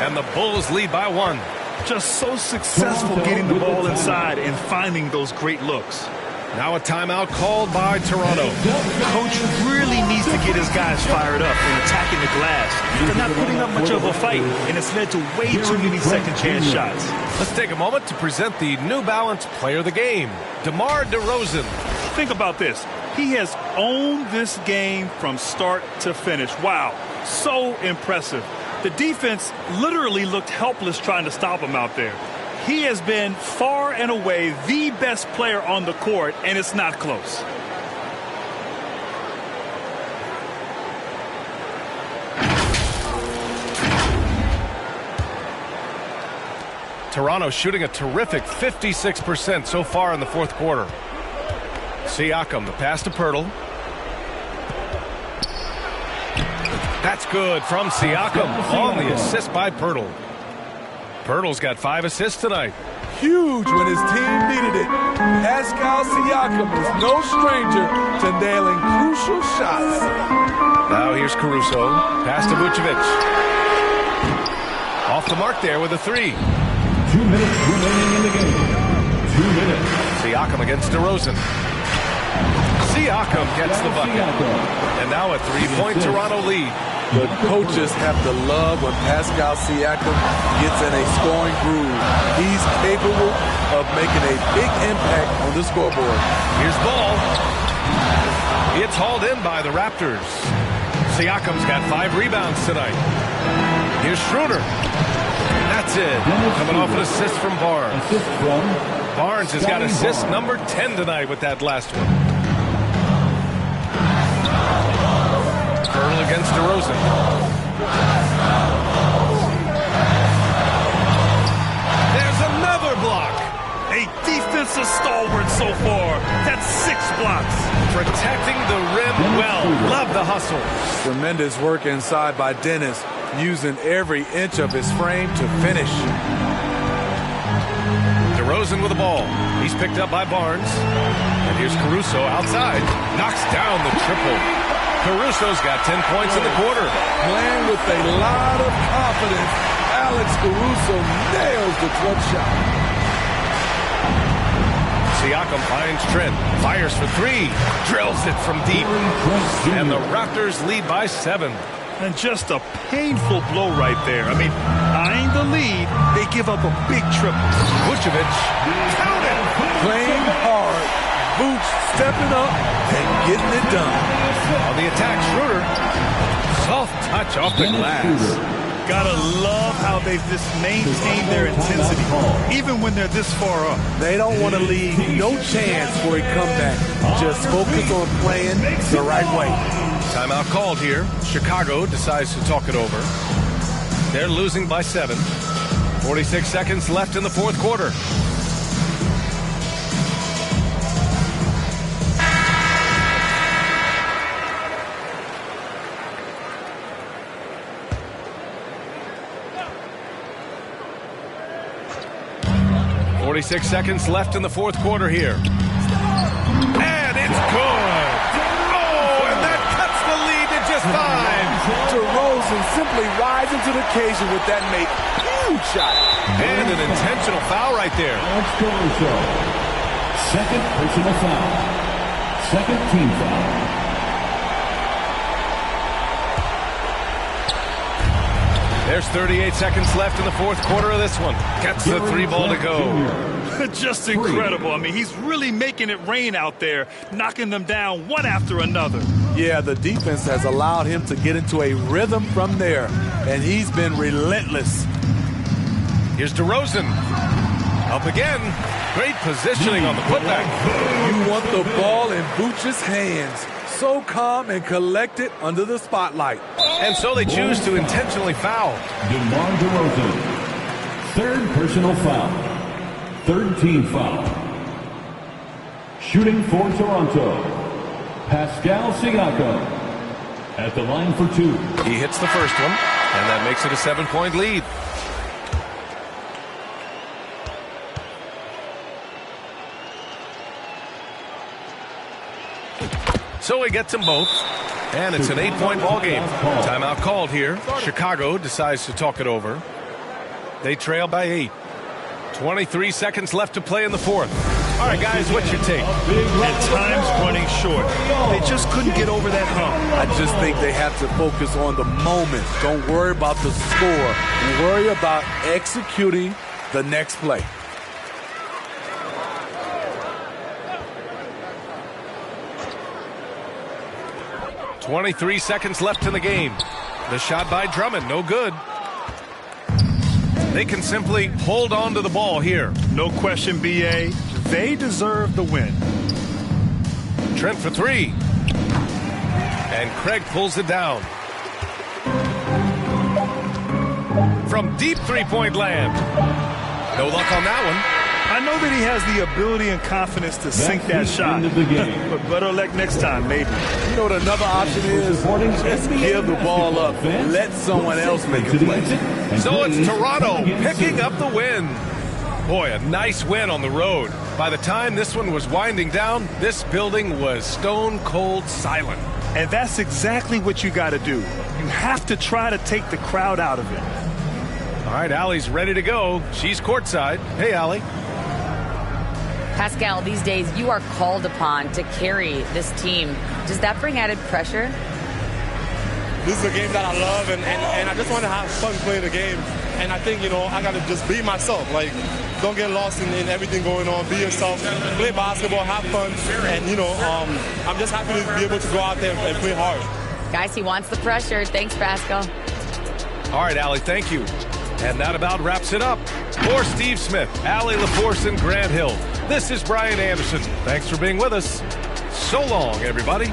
Speaker 2: And the Bulls lead by 1.
Speaker 3: Just so successful getting the ball inside and finding those great looks.
Speaker 2: Now a timeout called by Toronto.
Speaker 3: Coach really needs to get his guys fired up and attacking the glass. They're not putting up much of a fight, and it's led to way too many second chance shots.
Speaker 2: Let's take a moment to present the New Balance Player of the Game, DeMar DeRozan.
Speaker 3: Think about this. He has owned this game from start to finish. Wow, so impressive. The defense literally looked helpless trying to stop him out there. He has been far and away the best player on the court, and it's not close.
Speaker 2: Toronto shooting a terrific 56% so far in the fourth quarter. Siakam, the pass to Pirtle. That's good from Siakam on the assist by Pirtle. Pirtle's got 5 assists tonight.
Speaker 4: Huge when his team needed it. Pascal Siakam is no stranger to nailing crucial shots.
Speaker 2: Now here's Caruso. Pass to Vucevic. Off the mark there with a 3.
Speaker 5: 2 minutes remaining in the game. 2 minutes.
Speaker 2: Siakam against DeRozan. Siakam gets the bucket. And now a 3-point Toronto lead.
Speaker 4: The coaches have to love when Pascal Siakam gets in a scoring groove. He's capable of making a big impact on the scoreboard.
Speaker 2: Here's ball. It's hauled in by the Raptors. Siakam's got 5 rebounds tonight. Here's Schroeder. That's it. Coming off an assist from Barnes. Barnes has got assist number 10 tonight with that last one. Pirtle against DeRozan. There's another block.
Speaker 3: A defensive stalwart so far. That's 6 blocks.
Speaker 2: Protecting the rim well. Love the hustle.
Speaker 4: Tremendous work inside by Dennis, using every inch of his frame to finish.
Speaker 2: DeRozan with the ball. He's picked up by Barnes. And here's Caruso outside. Knocks down the triple. Caruso's got 10 points in the quarter.
Speaker 4: Playing with a lot of confidence, Alex Caruso nails the clutch shot.
Speaker 2: Siakam finds Trent. Fires for 3. Drills it from deep. And the Raptors lead by 7.
Speaker 3: And just a painful blow right there. I mean, eyeing the lead, they give up a big triple.
Speaker 2: Vucevic. Count it.
Speaker 4: Playing hard. Boots stepping up and getting it done.
Speaker 2: On the attack, Schroeder. Soft touch off the glass.
Speaker 3: Gotta love how they've just maintained their intensity, even when they're this far up.
Speaker 4: They don't want to leave no chance for a comeback. Just focus on playing the right way.
Speaker 2: Timeout called here. Chicago decides to talk it over. They're losing by 7. 46 seconds left in the fourth quarter. Six seconds left in the fourth quarter here. And it's good. Oh, and that cuts the lead to just 5.
Speaker 4: DeRozan simply rising to the occasion with that make. Huge shot.
Speaker 2: And an intentional foul right there.
Speaker 5: Second personal foul. Second team foul.
Speaker 2: There's 38 seconds left in the fourth quarter of this one. Gets the 3 ball to go.
Speaker 3: Just incredible. I mean, he's really making it rain out there, knocking them down one after another.
Speaker 4: Yeah, the defense has allowed him to get into a rhythm from there, and he's been relentless.
Speaker 2: Here's DeRozan. Up again. Great positioning on the putback.
Speaker 4: You want the ball in Vooch's hands. So calm and collected under the spotlight.
Speaker 2: And so they choose to intentionally foul.
Speaker 5: DeMar DeRozan. Third personal foul. Third team foul. Shooting for Toronto. Pascal Siakam at the line for 2.
Speaker 2: He hits the first one, and that makes it a 7-point lead. So he gets them both, and it's an 8-point ball game. Timeout called here. Chicago decides to talk it over. They trail by 8. 23 seconds left to play in the fourth. All right, guys, what's your take?
Speaker 3: At times running short. They just couldn't get over that hump.
Speaker 4: I just think they have to focus on the moment. Don't worry about the score. Worry about executing the next play.
Speaker 2: .23 seconds left in the game. The shot by Drummond, no good. They can simply hold on to the ball here.
Speaker 3: No question, B.A. They deserve the win.
Speaker 2: Trent for 3. And Craig pulls it down. From deep three-point land. No luck on that one.
Speaker 3: I know that he has the ability and confidence to sink that shot. But better luck next time, maybe.
Speaker 4: You know what another option is? Just give the ball up. Let someone else make a play.
Speaker 2: So it's Toronto picking up the win. Boy, a nice win on the road. By the time this one was winding down, this building was stone cold silent.
Speaker 3: And that's exactly what you got to do. You have to try to take the crowd out of it.
Speaker 2: All right, Allie's ready to go. She's courtside. Hey, Allie.
Speaker 6: Pascal, these days you are called upon to carry this team. Does that bring added pressure?
Speaker 12: This is a game that I love, and I just want to have fun playing the game. And I think, I got to just be myself. Like, don't get lost in everything going on. Be yourself. Play basketball, have fun. And, I'm just happy to be able to go out there and play hard.
Speaker 6: Guys, he wants the pressure. Thanks, Pascal.
Speaker 2: All right, Allie, thank you. And that about wraps it up. For Steve Smith, Allie LaForce, and Grant Hill, this is Brian Anderson. Thanks for being with us. So long, everybody.